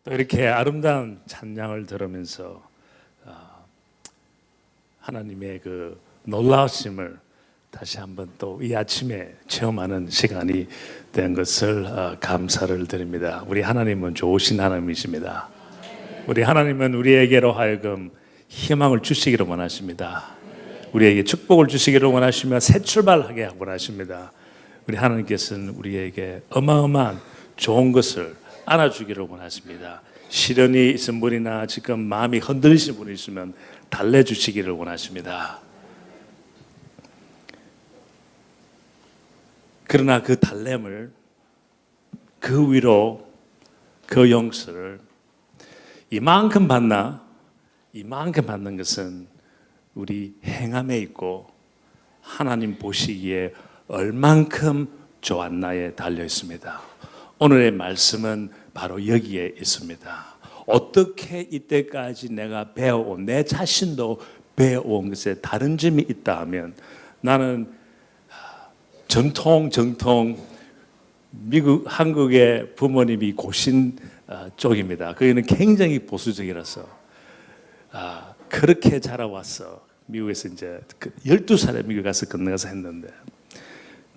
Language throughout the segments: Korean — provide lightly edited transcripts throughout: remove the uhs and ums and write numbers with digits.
또 이렇게 아름다운 찬양을 들으면서 하나님의 그 놀라우심을 다시 한번 또 이 아침에 체험하는 시간이 된 것을 감사를 드립니다. 우리 하나님은 좋으신 하나님이십니다. 우리 하나님은 우리에게로 하여금 희망을 주시기를 원하십니다. 우리에게 축복을 주시기를 원하시며 새 출발하게 원하십니다. 우리 하나님께서는 우리에게 어마어마한 좋은 것을 안아주기를 원하십니다. 시련이 있은 분이나 지금 마음이 흔들리신 분이 있으면 달래주시기를 원하십니다. 그러나 그 달램을, 그 위로, 그 용서를 이만큼 받나? 이만큼 받는 것은 우리 행함에 있고 하나님 보시기에 얼만큼 좋았나에 달려 있습니다. 오늘의 말씀은 바로 여기에 있습니다. 어떻게 이때까지 내가 배워온, 내 자신도 배워온 것에 다른 점이 있다 하면, 나는 정통 미국, 한국의 부모님이 고신 쪽입니다. 거기는 굉장히 보수적이라서 그렇게 자라왔어. 미국에서 이제 12살에 미국 가서 건너가서 했는데,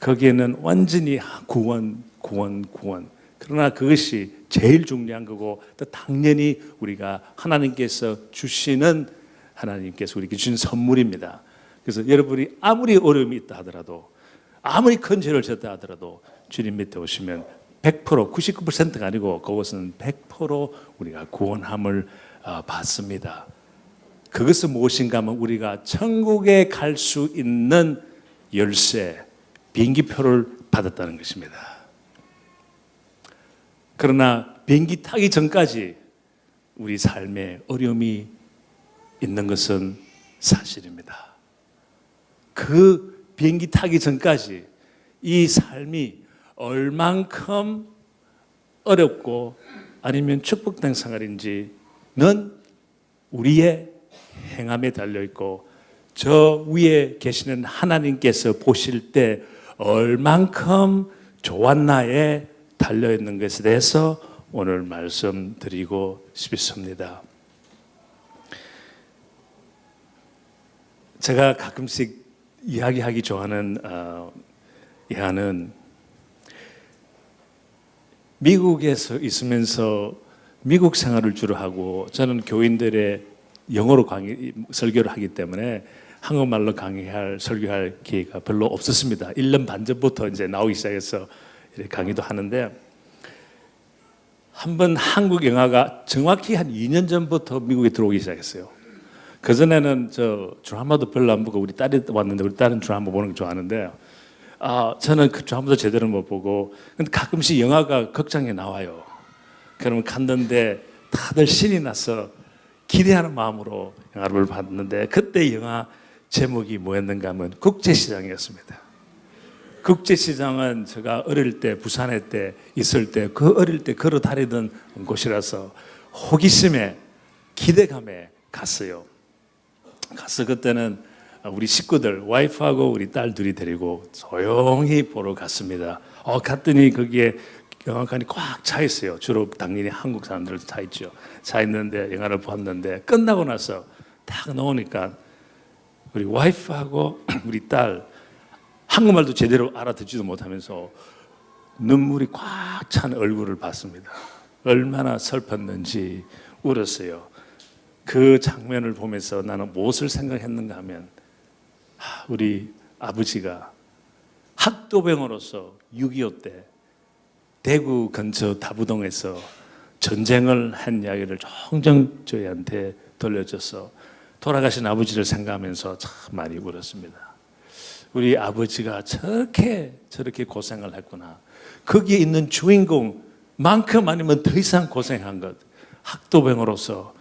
거기에는 완전히 구원. 그러나 그것이 제일 중요한 거고, 또 당연히 우리가 하나님께서 주시는, 하나님께서 우리에게 주신 선물입니다. 그래서 여러분이 아무리 어려움이 있다 하더라도, 아무리 큰 죄를 졌다 하더라도 주님 밑에 오시면 100%, 99%가 아니고 그것은 100% 우리가 구원함을 받습니다. 그것은 무엇인가 하면 우리가 천국에 갈 수 있는 열쇠, 비행기표를 받았다는 것입니다. 그러나 비행기 타기 전까지 우리 삶에 어려움이 있는 것은 사실입니다. 그 비행기 타기 전까지 이 삶이 얼만큼 어렵고 아니면 축복된 생활인지는 우리의 행함에 달려있고, 저 위에 계시는 하나님께서 보실 때 얼만큼 좋았나에 달려있는 것에 대해서 오늘 말씀드리고 싶습니다. 제가 가끔씩 이야기하기 좋아하는 예화는, 미국에서 있으면서 미국 생활을 주로 하고, 저는 교인들의 영어로 설교를 하기 때문에 한국말로 설교할 기회가 별로 없었습니다. 1년 반 전부터 이제 나오기 시작해서 강의도 하는데, 한번 한국 영화가 정확히 한 2년 전부터 미국에 들어오기 시작했어요. 그전에는 저 드라마도 별로 안 보고, 우리 딸이 왔는데 우리 딸은 드라마 보는 거 좋아하는데, 저는 그 드라마도 제대로 못 보고, 근데 가끔씩 영화가 극장에 나와요. 그러면 갔는데 다들 신이 나서 기대하는 마음으로 영화를 봤는데, 그때 영화 제목이 뭐였는가 하면 국제시장이었습니다. 국제시장은 제가 어릴 때, 부산에 때 있을 때, 그 어릴 때 걸어 다니던 곳이라서 호기심에, 기대감에 갔어요. 가서 그때는 우리 식구들, 와이프하고 우리 딸 둘이 데리고 조용히 보러 갔습니다. 갔더니 거기에 영화관이 꽉 차 있어요. 주로 당연히 한국 사람들도 차 있죠. 차 있는데 영화를 봤는데, 끝나고 나서 딱 나오니까 우리 와이프하고 우리 딸 한국말도 제대로 알아듣지도 못하면서 눈물이 꽉 찬 얼굴을 봤습니다. 얼마나 슬펐는지 울었어요. 그 장면을 보면서 나는 무엇을 생각했는가 하면, 우리 아버지가 학도병으로서 6.25 때 대구 근처 다부동에서 전쟁을 한 이야기를 종종 저희한테 들려줘서 돌아가신 아버지를 생각하면서 참 많이 울었습니다. 우리 아버지가 저렇게 고생을 했구나. 거기에 있는 주인공만큼 아니면 더 이상 고생한 것, 학도병으로서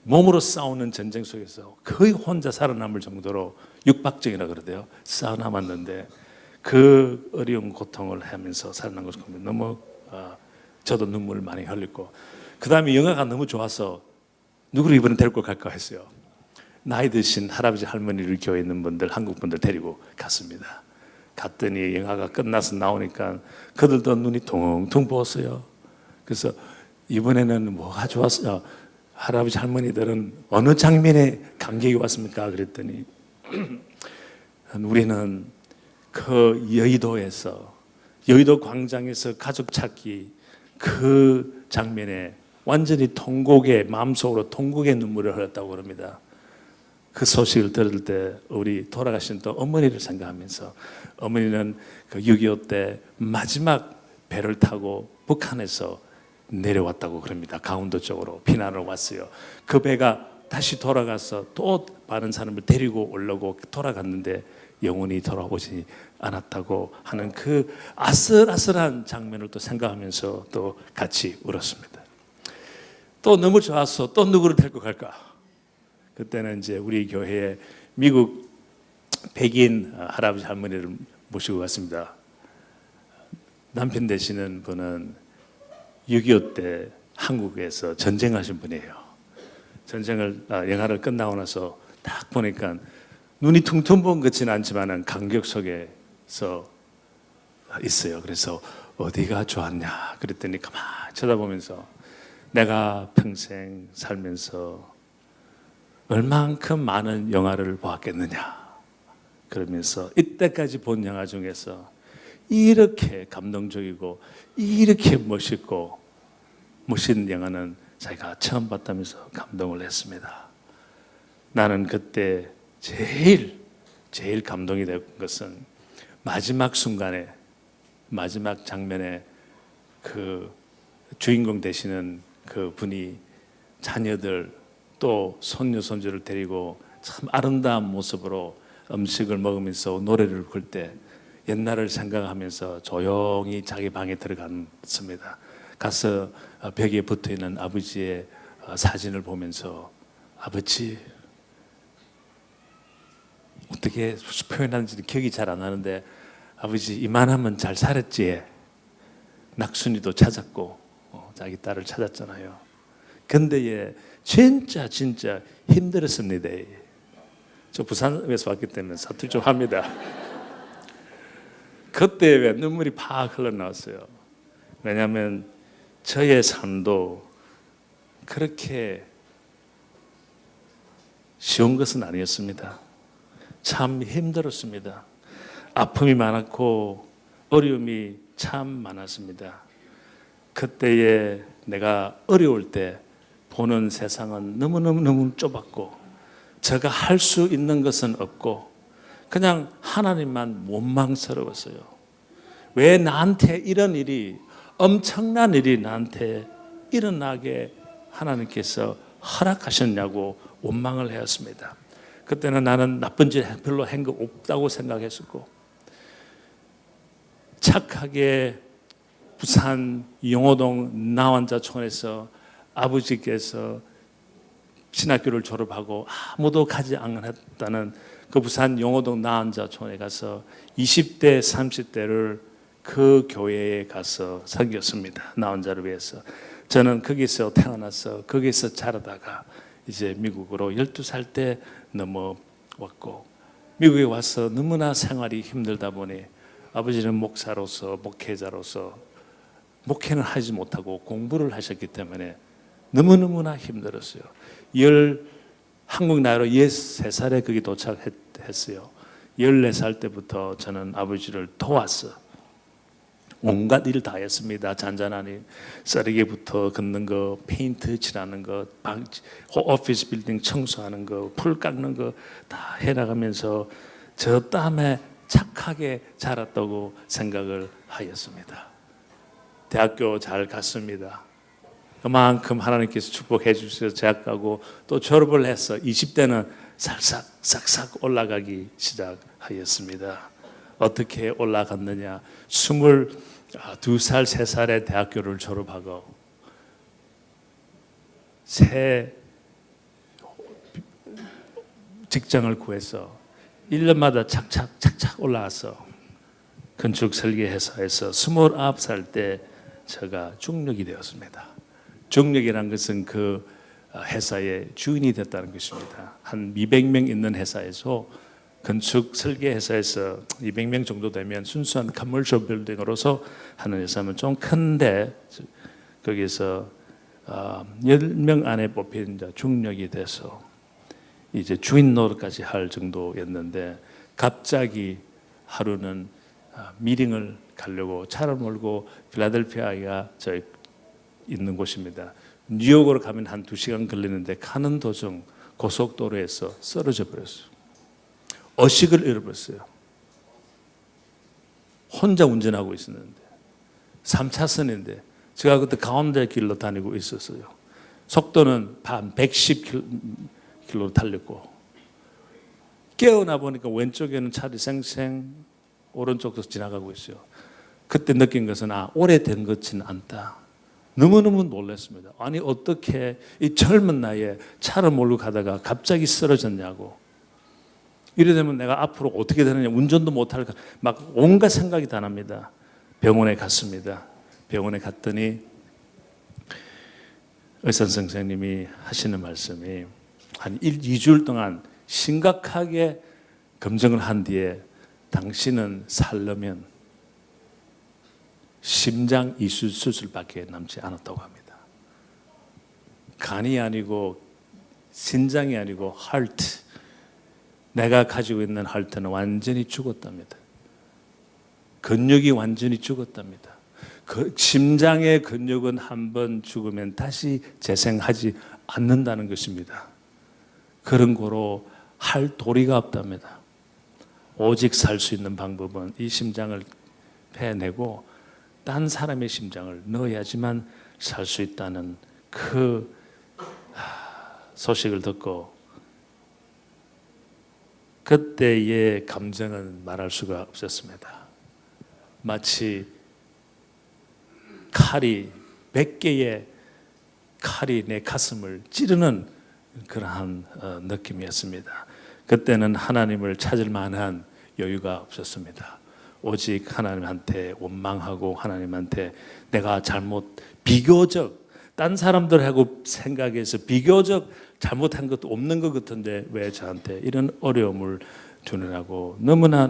몸으로 싸우는 전쟁 속에서 거의 혼자 살아남을 정도로 육박정이라 그러대요. 살아남았는데 그 어려운 고통을 하면서 살아난 것을 보면 너무 저도 눈물을 많이 흘렸고, 그 다음에 영화가 너무 좋아서 누구를 이번에 데리고 갈까 했어요. 나이 드신 할아버지 할머니를 교회에 있는 분들, 한국 분들 데리고 갔습니다. 갔더니 영화가 끝나서 나오니까 그들도 눈이 퉁퉁 부었어요. 그래서 이번에는 뭐가 좋았어요? 할아버지 할머니들은 어느 장면에 감격이 왔습니까? 그랬더니 우리는 그 여의도 광장에서 가족 찾기 그 장면에 완전히 마음속으로 통곡의 눈물을 흘렸다고 그럽니다. 그 소식을 들을 때 우리 돌아가신 또 어머니를 생각하면서 어머니는 그 6.25 때 마지막 배를 타고 북한에서 내려왔다고 그럽니다. 강원도 쪽으로 피난을 왔어요. 그 배가 다시 돌아가서 또 많은 사람을 데리고 오려고 돌아갔는데 영원히 돌아오지 않았다고 하는 그 아슬아슬한 장면을 또 생각하면서 또 같이 울었습니다. 또 너무 좋아서 또 누구를 데리고 갈까? 그때는 이제 우리 교회에 미국 백인 할아버지 할머니를 모시고 갔습니다. 남편 되시는 분은 6.25 때 한국에서 전쟁하신 분이에요. 영화를 끝나고 나서 딱 보니까 눈이 퉁퉁 부은 것은 않지만 감격 속에서 있어요. 그래서 어디가 좋았냐 그랬더니 가만히 쳐다보면서 내가 평생 살면서 얼만큼 많은 영화를 보았겠느냐 그러면서 이때까지 본 영화 중에서 이렇게 감동적이고 이렇게 멋있고 멋있는 영화는 자기가 처음 봤다면서 감동을 했습니다. 나는 그때 제일 감동이 된 것은 마지막 순간에 마지막 장면에 그 주인공 되시는 그 분이 자녀들 또 손녀 손주를 데리고 참 아름다운 모습으로 음식을 먹으면서 노래를 부를 때 옛날을 생각하면서 조용히 자기 방에 들어갔습니다. 가서 벽에 붙어 있는 아버지의 사진을 보면서 아버지 어떻게 표현하는지 기억이 잘 안 나는데 아버지 이만하면 잘 살았지. 낙순이도 찾았고 자기 딸을 찾았잖아요. 근데 진짜 힘들었습니다. 저 부산에서 왔기 때문에 사투리 좀 합니다. 그때 왜 눈물이 팍 흘러나왔어요. 왜냐하면 저의 삶도 그렇게 쉬운 것은 아니었습니다. 참 힘들었습니다. 아픔이 많았고 어려움이 참 많았습니다. 그때에 내가 어려울 때 보는 세상은 너무 좁았고 제가 할 수 있는 것은 없고 그냥 하나님만 원망스러웠어요. 왜 나한테 이런 일이 엄청난 일이 나한테 일어나게 하나님께서 허락하셨냐고 원망을 하였습니다. 그때는 나는 나쁜 짓 별로 한 거 없다고 생각했었고 착하게 부산 용호동 나환자촌에서 아버지께서 신학교를 졸업하고 아무도 가지 않았다는 그 부산 용호동 나환자촌에 가서 20대 30대를 그 교회에 가서 섬겼습니다. 나환자를 위해서. 저는 거기서 태어나서 거기서 자라다가 이제 미국으로 12살 때 넘어왔고 미국에 와서 너무나 생활이 힘들다 보니 아버지는 목사로서 목회자로서 목회는 하지 못하고 공부를 하셨기 때문에 너무너무나 힘들었어요. 한국 나이로 13살에 거기 도착했어요. 14살 때부터 저는 아버지를 도왔어. 온갖 일을 다 했습니다. 잔잔한 일, 썰기부터 긋는 거, 페인트 칠하는 거, 오피스 빌딩 청소하는 거, 풀 깎는 거 다 해나가면서 저 땀에 착하게 자랐다고 생각을 하였습니다. 대학교 잘 갔습니다. 그만큼 하나님께서 축복해 주셔서 대학 가고 또 졸업을 해서 20대는 싹싹 올라가기 시작하였습니다. 어떻게 올라갔느냐? 22살, 3살에 대학교를 졸업하고 새 직장을 구해서 1년마다 착착 올라와서 건축 설계 회사에서 29살 때 제가 중력이 되었습니다. 중력이란 것은 그 회사의 주인이 됐다는 것입니다. 한 200명 있는 회사에서 건축 설계 회사에서 200명 정도 되면 순수한 커머셜 빌딩으로서 하는 회사면 좀 큰데 거기서 10명 안에 뽑힌 중력이 돼서 이제 주인 노릇까지 할 정도였는데 갑자기 하루는 미팅을 가려고 차를 몰고 필라델피아가 저 있는 곳입니다. 뉴욕으로 가면 한 2시간 걸리는데 가는 도중 고속도로에서 쓰러져 버렸어요. 의식을 잃어버렸어요. 혼자 운전하고 있었는데 3차선인데 제가 그때 가운데 길로 다니고 있었어요. 속도는 한 110km로 달렸고 깨어나 보니까 왼쪽에는 차들이 쌩쌩 오른쪽도 지나가고 있어요. 그때 느낀 것은 오래된 것은 않다. 너무너무 놀랐습니다. 아니 어떻게 이 젊은 나이에 차를 몰고 가다가 갑자기 쓰러졌냐고. 이래 되면 내가 앞으로 어떻게 되느냐, 운전도 못할까, 막 온갖 생각이 다 납니다. 병원에 갔습니다. 병원에 갔더니 의사 선생님이 하시는 말씀이 한 2주일 동안 심각하게 검증을 한 뒤에 당신은 살려면 심장 이식 수술밖에 남지 않았다고 합니다. 간이 아니고 심장이 아니고 하트, 내가 가지고 있는 하트는 완전히 죽었답니다. 근육이 완전히 죽었답니다. 그 심장의 근육은 한번 죽으면 다시 재생하지 않는다는 것입니다. 그런 거로 할 도리가 없답니다. 오직 살 수 있는 방법은 이 심장을 빼내고 딴 사람의 심장을 넣어야지만 살 수 있다는 그 소식을 듣고 그때의 감정은 말할 수가 없었습니다. 마치 칼이 100개의 칼이 내 가슴을 찌르는 그러한 느낌이었습니다. 그때는 하나님을 찾을 만한 여유가 없었습니다. 오직 하나님한테 원망하고 하나님한테 내가 비교적 딴 사람들하고 생각해서 비교적 잘못한 것도 없는 것 같은데 왜 저한테 이런 어려움을 주느냐고 너무나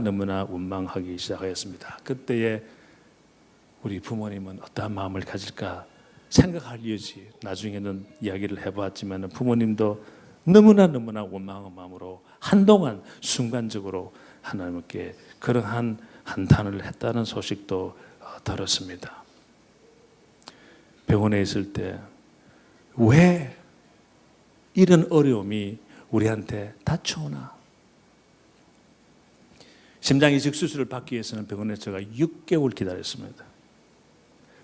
원망하기 시작하였습니다. 그때에 우리 부모님은 어떠한 마음을 가질까 생각할 이유지. 나중에는 이야기를 해보았지만 부모님도 너무나 원망한 마음으로 한동안 순간적으로 하나님께 그러한 한탄을 했다는 소식도 들었습니다. 병원에 있을 때 왜 이런 어려움이 우리한테 닥쳐오나? 심장 이식 수술을 받기 위해서는 병원에 제가 6개월 기다렸습니다.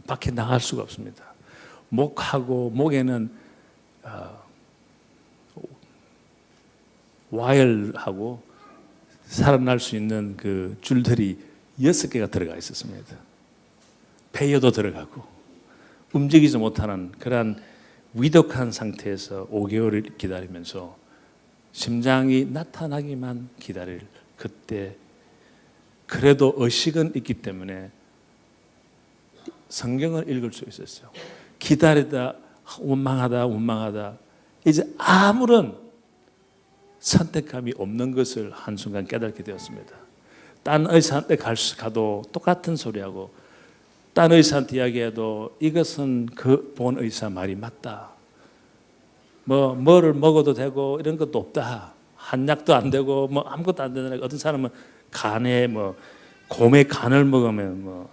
밖에 나갈 수가 없습니다. 목에는 와이어하고 살아날 수 있는 그 줄들이 6개가 들어가 있었습니다. 폐여도 들어가고 움직이지 못하는 그러한 위독한 상태에서 5개월을 기다리면서 심장이 나타나기만 기다릴 그때 그래도 의식은 있기 때문에 성경을 읽을 수 있었어요. 기다리다 원망하다 이제 아무런 선택감이 없는 것을 한순간 깨닫게 되었습니다. 딴 의사한테 가도 똑같은 소리하고 딴 의사한테 이야기해도 이것은 그 본 의사 말이 맞다. 뭐를 먹어도 되고 이런 것도 없다. 한약도 안 되고 아무것도 안 되는. 어떤 사람은 간에 곰의 간을 먹으면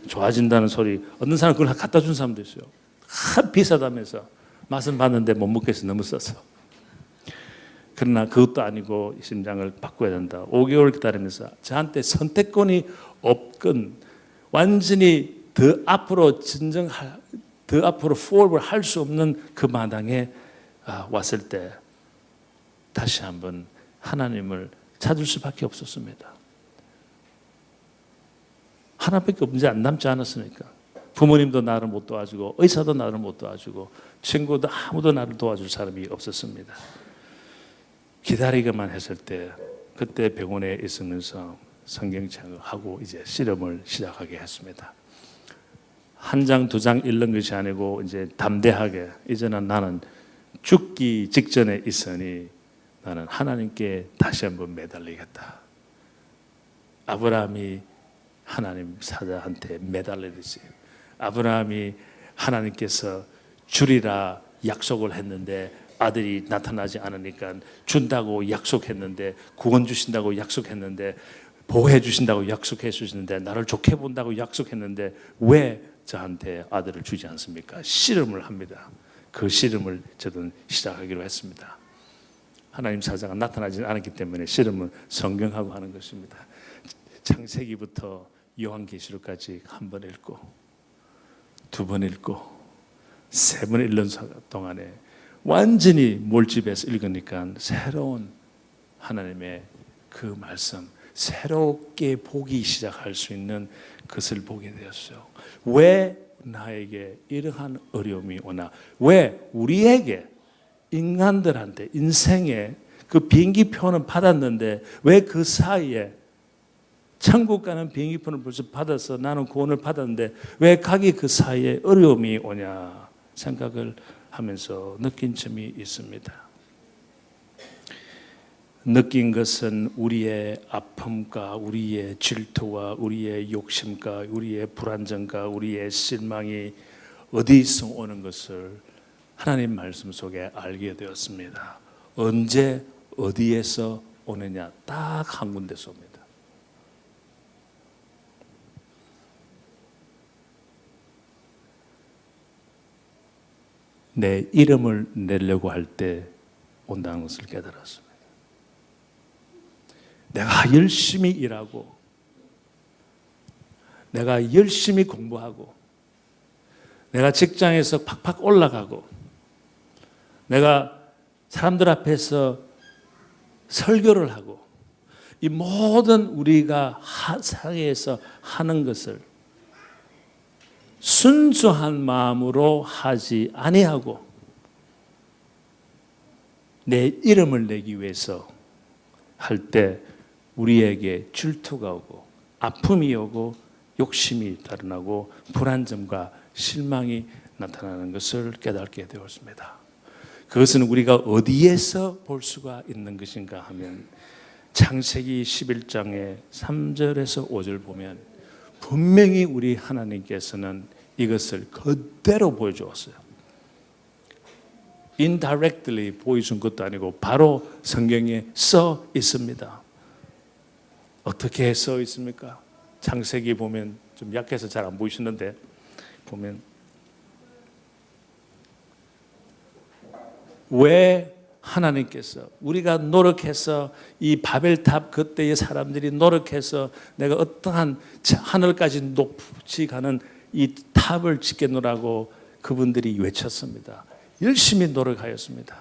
좋아진다는 소리. 어떤 사람은 그걸 갖다 준 사람도 있어요. 비싸다면서 맛은 봤는데 못 먹겠어. 너무 써서. 그러나 그것도 아니고 심장을 바꿔야 된다. 5개월 기다리면서 저한테 선택권이 없건 완전히 더 앞으로 forward 할 수 없는 그 마당에 왔을 때 다시 한번 하나님을 찾을 수밖에 없었습니다. 하나밖에 이제 안 남지 않았으니까. 부모님도 나를 못 도와주고 의사도 나를 못 도와주고 친구도 아무도 나를 도와줄 사람이 없었습니다. 기다리기만 했을 때 그때 병원에 있으면서 성경책을 하고 이제 실험을 시작하게 했습니다. 한 장, 두 장 읽는 것이 아니고 이제 담대하게 이제는 나는 죽기 직전에 있으니 나는 하나님께 다시 한번 매달리겠다. 아브라함이 하나님 사자한테 매달리듯이 아브라함이 하나님께서 주리라 약속을 했는데 아들이 나타나지 않으니까 준다고 약속했는데, 구원 주신다고 약속했는데, 보호해 주신다고 약속해 주시는데, 나를 좋게 본다고 약속했는데 왜 저한테 아들을 주지 않습니까? 씨름을 합니다. 그 씨름을 저는 시작하기로 했습니다. 하나님 사자가 나타나지 않았기 때문에 씨름은 성경하고 하는 것입니다. 창세기부터 요한계시록까지 한 번 읽고, 두 번 읽고, 세 번 읽는 동안에 완전히 몰집해서 읽으니까 새로운 하나님의 그 말씀, 새롭게 보기 시작할 수 있는 것을 보게 되었어요. 왜 나에게 이러한 어려움이 오나? 왜 우리에게, 인간들한테, 인생에 그 비행기표는 받았는데 왜 그 사이에, 천국 가는 비행기표는 벌써 받아서 나는 구원을 받았는데 왜 가기 그 사이에 어려움이 오냐 생각을 하면서 느낀 점이 있습니다. 느낀 것은 우리의 아픔과 우리의 질투와 우리의 욕심과 우리의 불안정과 우리의 실망이 어디서 오는 것을 하나님 말씀 속에 알게 되었습니다. 언제 어디에서 오느냐, 딱 한 군데서 옵니다. 내 이름을 내려고 할 때 온다는 것을 깨달았습니다. 내가 열심히 일하고, 내가 열심히 공부하고, 내가 직장에서 팍팍 올라가고, 내가 사람들 앞에서 설교를 하고, 이 모든 우리가 사회에서 하는 것을 순수한 마음으로 하지 아니하고 내 이름을 내기 위해서 할 때 우리에게 질투가 오고 아픔이 오고 욕심이 드러나고 불안정과 실망이 나타나는 것을 깨닫게 되었습니다. 그것은 우리가 어디에서 볼 수가 있는 것인가 하면 창세기 11장의 3절에서 5절 보면 분명히 우리 하나님께서는 이것을 그대로 보여주었어요. indirectly 보여준 것도 아니고 바로 성경에 써 있습니다. 어떻게 써 있습니까? 창세기 보면 좀 약해서 잘 안 보이시는데 보면 왜 하나님께서 우리가 노력해서 이 바벨탑 그때의 사람들이 노력해서 내가 어떠한 하늘까지 높이 가는 이 탑을 짓겠노라고 그분들이 외쳤습니다. 열심히 노력하였습니다.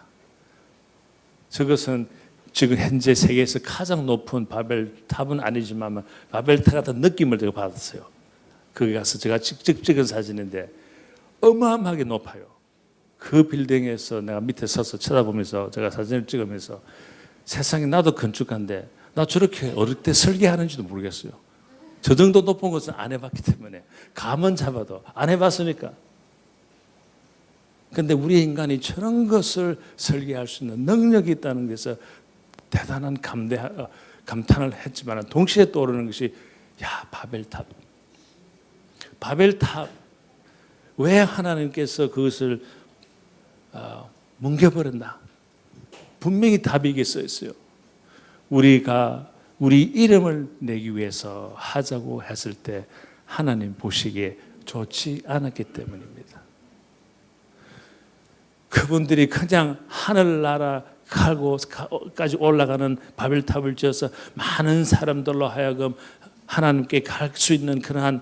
저것은 지금 현재 세계에서 가장 높은 바벨탑은 아니지만 바벨탑 같은 느낌을 제가 받았어요. 거기 가서 제가 직접 찍은 사진인데 어마어마하게 높아요. 그 빌딩에서 내가 밑에 서서 쳐다보면서 제가 사진을 찍으면서 세상에 나도 건축가인데 나 저렇게 어릴 때 설계하는지도 모르겠어요. 저 정도 높은 것은 안 해봤기 때문에 감은 잡아도 안 해봤으니까. 그런데 우리 인간이 저런 것을 설계할 수 있는 능력이 있다는 것에서 대단한 감탄을 했지만 동시에 떠오르는 것이 야 바벨탑. 바벨탑 왜 하나님께서 그것을 뭉개버렸나? 분명히 답이 이게 써 있어요. 우리가 우리 이름을 내기 위해서 하자고 했을 때 하나님 보시기에 좋지 않았기 때문입니다. 그분들이 그냥 하늘나라 가고까지 올라가는 바벨탑을 지어서 많은 사람들로 하여금 하나님께 갈 수 있는 그러한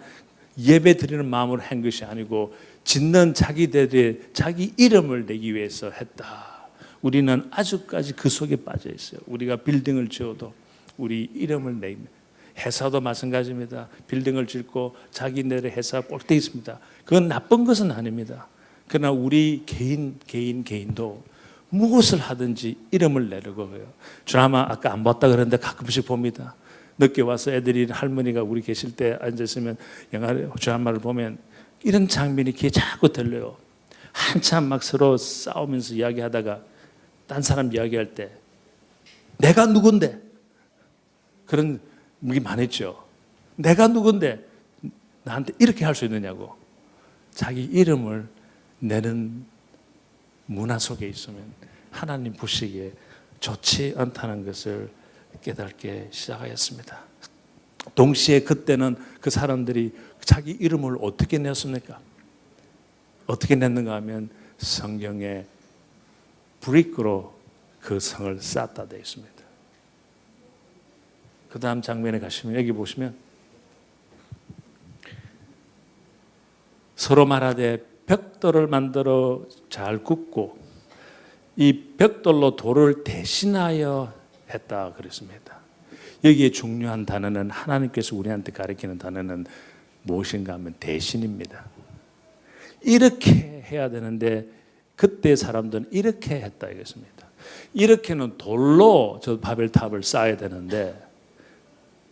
예배 드리는 마음으로 한 것이 아니고 짓는 자기들의 자기 이름을 내기 위해서 했다. 우리는 아직까지 그 속에 빠져 있어요. 우리가 빌딩을 지어도 우리 이름을 내면 회사도 마찬가지입니다. 빌딩을 짓고 자기네들의 회사 꼴대 있습니다. 그건 나쁜 것은 아닙니다. 그러나 우리 개인도 무엇을 하든지 이름을 내려고 해요. 드라마 아까 안 봤다 그랬는데 가끔씩 봅니다. 늦게 와서 애들이 할머니가 우리 계실 때 앉았으면 영화 드라마를 보면 이런 장면이 귀에 자꾸 들려요. 한참 막 서로 싸우면서 이야기하다가 딴 사람 이야기할 때 내가 누군데? 그런 게 많았죠. 내가 누군데 나한테 이렇게 할 수 있느냐고. 자기 이름을 내는 문화 속에 있으면 하나님 보시기에 좋지 않다는 것을 깨닫게 시작하였습니다. 동시에 그때는 그 사람들이 자기 이름을 어떻게 냈습니까? 어떻게 냈는가 하면 성경에 브릭으로 그 성을 쌓았다 되어 있습니다. 그 다음 장면에 가시면 여기 보시면 서로 말하되 벽돌을 만들어 잘 굽고 이 벽돌로 돌을 대신하여 했다 그랬습니다. 여기에 중요한 단어는 하나님께서 우리한테 가르치는 단어는 무엇인가 하면 대신입니다. 이렇게 해야 되는데 그때 사람들은 이렇게 했다 이것입니다. 이렇게는 돌로 저 바벨탑을 쌓아야 되는데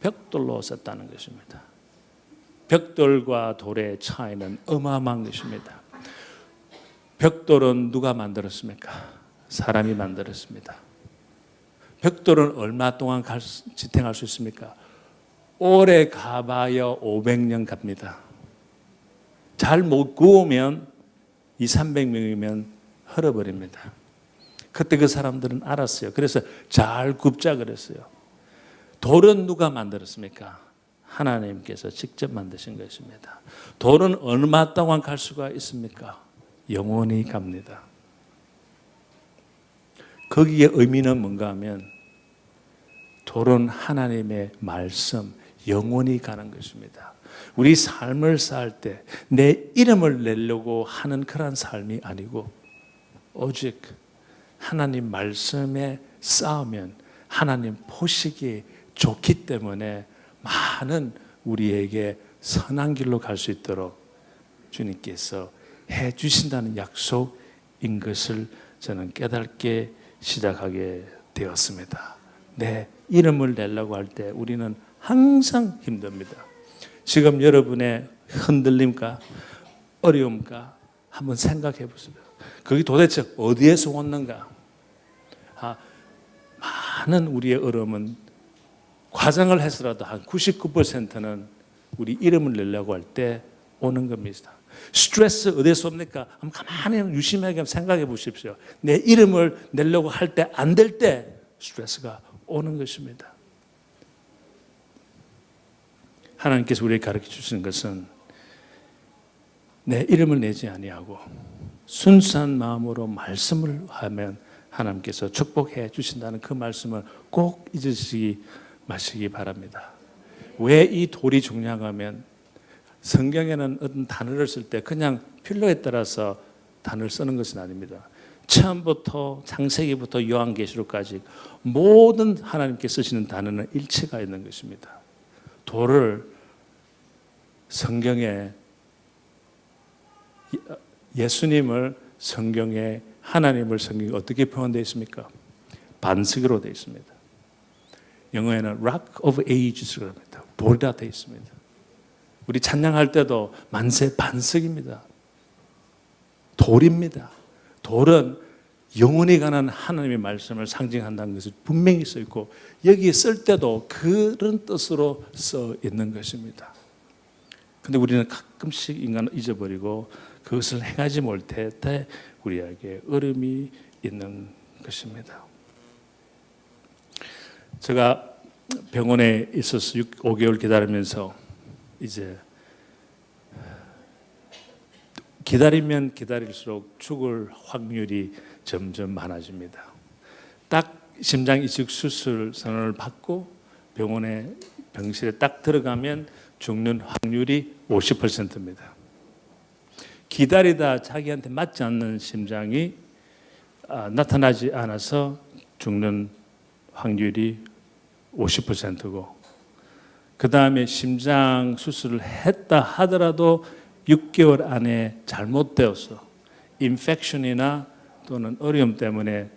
벽돌로 썼다는 것입니다. 벽돌과 돌의 차이는 어마어마한 것입니다. 벽돌은 누가 만들었습니까? 사람이 만들었습니다. 벽돌은 얼마 동안 지탱할 수 있습니까? 오래 가봐야 500년 갑니다. 잘 못 구우면 200~300명이면 헐어버립니다. 그때 그 사람들은 알았어요. 그래서 잘 굽자 그랬어요. 돌은 누가 만들었습니까? 하나님께서 직접 만드신 것입니다. 돌은 얼마 동안 갈 수가 있습니까? 영원히 갑니다. 거기에 의미는 뭔가 하면 돌은 하나님의 말씀, 영원히 가는 것입니다. 우리 삶을 살 때 내 이름을 내려고 하는 그런 삶이 아니고 오직 하나님 말씀에 쌓으면 하나님 보시기 좋기 때문에 많은 우리에게 선한 길로 갈 수 있도록 주님께서 해 주신다는 약속인 것을 저는 깨닫게 시작하게 되었습니다. 내 이름을 내려고 할 때 우리는 항상 힘듭니다. 지금 여러분의 흔들림과 어려움과 한번 생각해 보세요. 그게 도대체 어디에서 왔는가? 많은 우리의 어려움은 과장을 해서라도 한 99%는 우리 이름을 내려고 할 때 오는 겁니다. 스트레스 어디서 옵니까? 한번 가만히 유심하게 생각해 보십시오. 내 이름을 내려고 할 때 안 될 때 스트레스가 오는 것입니다. 하나님께서 우리에게 가르쳐 주시는 것은 내 이름을 내지 아니하고 순수한 마음으로 말씀을 하면 하나님께서 축복해 주신다는 그 말씀을 꼭 잊으시기 마시기 바랍니다. 왜 이 돌이 중요하냐면 성경에는 어떤 단어를 쓸 때 그냥 필요에 따라서 단어를 쓰는 것은 아닙니다. 처음부터 창세기부터 요한계시록까지 모든 하나님께 쓰시는 단어는 일치가 있는 것입니다. 돌을 성경에 예수님을 성경에 하나님을 성경에 어떻게 표현되어 있습니까? 반석으로 되어 있습니다. 영어에는 Rock of Ages라고 합니다. 돌이라 되어 있습니다. 우리 찬양할 때도 만세 반석입니다. 돌입니다. 돌은 영원히 가는 하나님의 말씀을 상징한다는 것을 분명히 써 있고 여기에 쓸 때도 그런 뜻으로 써 있는 것입니다. 그런데 우리는 가끔씩 인간을 잊어버리고 그것을 행하지 못할 때 우리에게 어려움이 있는 것입니다. 제가 병원에 있어서 5개월 기다리면서 이제 기다리면 기다릴수록 죽을 확률이 점점 많아집니다. 딱 심장 이식 수술 선언을 받고 병원에 병실에 딱 들어가면 죽는 확률이 50%입니다. 기다리다 자기한테 맞지 않는 심장이 나타나지 않아서 죽는 확률이 50%고 그 다음에 심장 수술을 했다 하더라도 6개월 안에 잘못되어서 인펙션이나 또는 어려움 때문에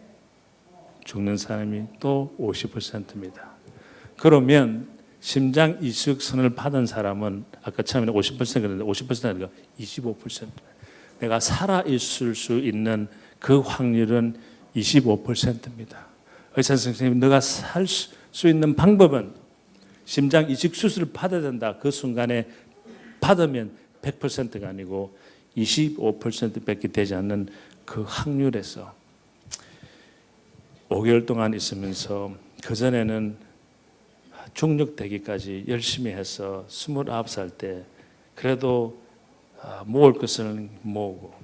죽는 사람이 또 50%입니다. 그러면 심장 이식선을 받은 사람은 아까 처음에 50% 그랬는데 50%가 아니라 25%. 내가 살아있을 수 있는 그 확률은 25%입니다. 의사 선생님, 너가 살 수 있는 방법은 심장 이식 수술을 받아야 된다. 그 순간에 받으면 100%가 아니고 25%밖에 되지 않는 그 확률에서 5개월 동안 있으면서 그전에는 중력되기까지 열심히 해서 29살 때 그래도 모을 것을 모으고,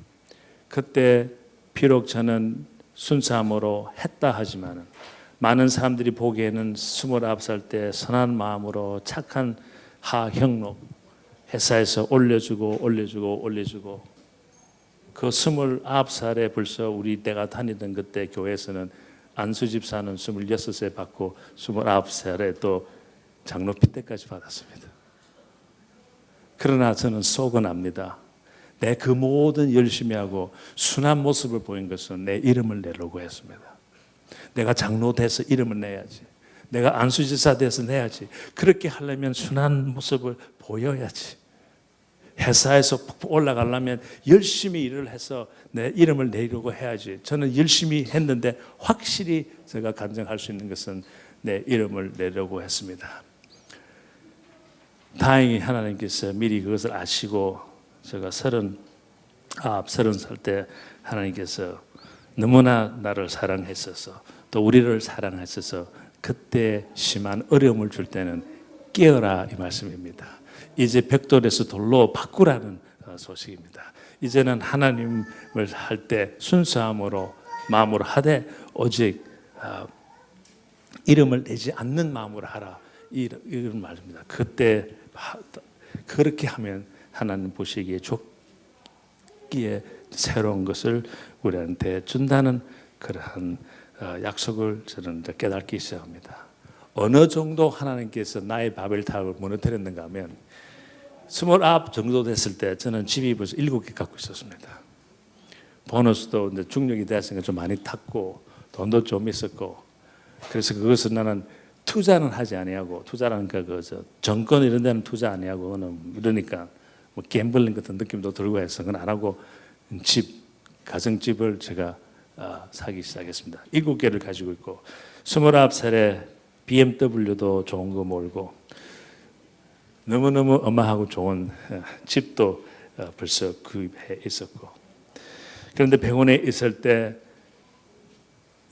그때 비록 저는 순수함으로 했다 하지만 많은 사람들이 보기에는 29살 때 선한 마음으로 착한 하형록 회사에서 올려주고 그 29살에 벌써 우리 때가 다니던 그때 교회에서는 안수 집사는 26세 받고 29살에 또 장로 핏대까지 받았습니다. 그러나 저는 속은 압니다. 내 그 모든 열심히 하고 순한 모습을 보인 것은 내 이름을 내려고 했습니다. 내가 장로 돼서 이름을 내야지. 내가 안수지사 돼서 내야지. 그렇게 하려면 순한 모습을 보여야지. 회사에서 올라가려면 열심히 일을 해서 내 이름을 내려고 해야지. 저는 열심히 했는데 확실히 제가 간증할 수 있는 것은 내 이름을 내려고 했습니다. 다행히 하나님께서 미리 그것을 아시고 제가 30살 때 하나님께서 너무나 나를 사랑했어서 또 우리를 사랑하셔서 그때 심한 어려움을 줄 때는 깨어라 이 말씀입니다. 이제 벽돌에서 돌로 바꾸라는 소식입니다. 이제는 하나님을 할 때 순수함으로 마음으로 하되 오직 이름을 내지 않는 마음으로 하라 이런 말입니다. 그때 그렇게 하면 하나님 보시기에 좋기에 새로운 것을 우리한테 준다는 그러한 약속을 저는 깨닫기 시작합니다. 어느 정도 하나님께서 나의 바벨탑을 무너뜨렸는가 하면 29 정도 됐을 때 저는 집이 벌써 7개 갖고 있었습니다. 보너스도 이제 중력이 됐으니까 좀 많이 탔고 돈도 좀 있었고, 그래서 그것을 나는 투자는 하지 아니하고, 투자라는 그 정권 이런 데는 투자 아니하고, 그러니까 뭐 갬블링 같은 느낌도 들고 해서 그건 안 하고 가정집을 제가 사기 시작했습니다. 7개를 가지고 있고 29살에 BMW도 좋은 거 몰고 너무너무 어마하고 좋은 집도 벌써 구입해 있었고, 그런데 병원에 있을 때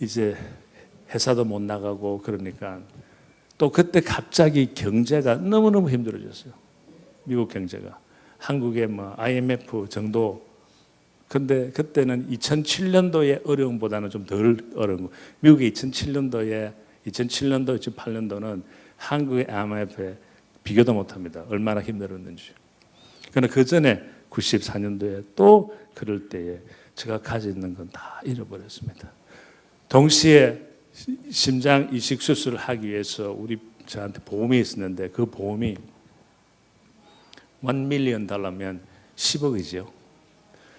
이제 회사도 못 나가고 그러니까 또 그때 갑자기 경제가 너무너무 힘들어졌어요. 미국 경제가 한국의 뭐 IMF 정도. 근데 그때는 2007년도의 어려움보다는 좀 덜 어려운 거. 미국의 2007년도, 2008년도는 한국의 IMF에 비교도 못합니다. 얼마나 힘들었는지. 그러나 그 전에 94년도에 또 그럴 때에 제가 가지고 있는 건 다 잃어버렸습니다. 동시에 심장 이식 수술을 하기 위해서 저한테 보험이 있었는데 그 보험이 $1 million 면 10억이죠.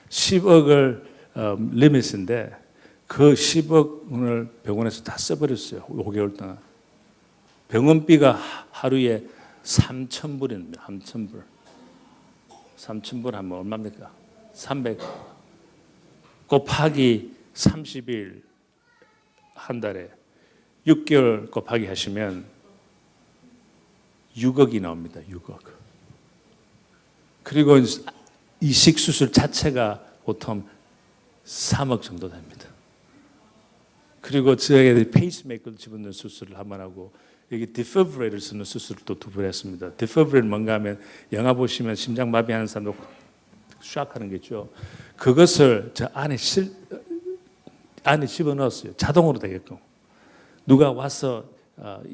10억을 리밋인데 그 10억을 병원에서 다 써버렸어요. 5개월 동안. 병원비가 하루에 3,000불입니다. 3,000불. 3,000불 하면 얼마입니까? 300 곱하기 30일 한 달에 6개월 곱하기 하시면 6억이 나옵니다. 6억. 그리고 이식 수술 자체가 보통 3억 정도 됩니다. 그리고 저에게 페이스메이커를 집어넣는 수술을 한 번 하고 여기 디피브레이터를 쓰는 수술을 또 2번 했습니다. 디피브레이터 뭔가 하면 영화 보시면 심장마비하는 사람도 샥하는 게 있죠. 그것을 저 안에 집어넣었어요. 자동으로 되게끔. 누가 와서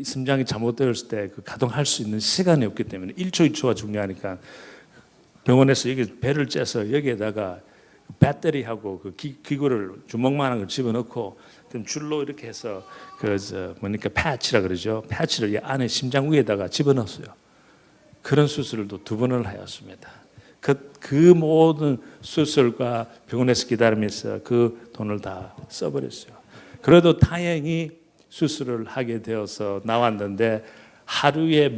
심장이 잘못되었을 때 그 가동할 수 있는 시간이 없기 때문에 1초 1초가 중요하니까 병원에서 여기 배를 째서 여기에다가 배터리하고 그 기구를 주먹만한 걸 집어넣고 그럼 줄로 이렇게 해서 뭐니까 패치라 그러죠. 패치를 이 안에 심장 위에다가 집어넣었어요. 그런 수술을 또 2번을 하였습니다. 그 모든 수술과 병원에서 기다리면서 그 돈을 다 써버렸어요. 그래도 다행히 수술을 하게 되어서 나왔는데 하루가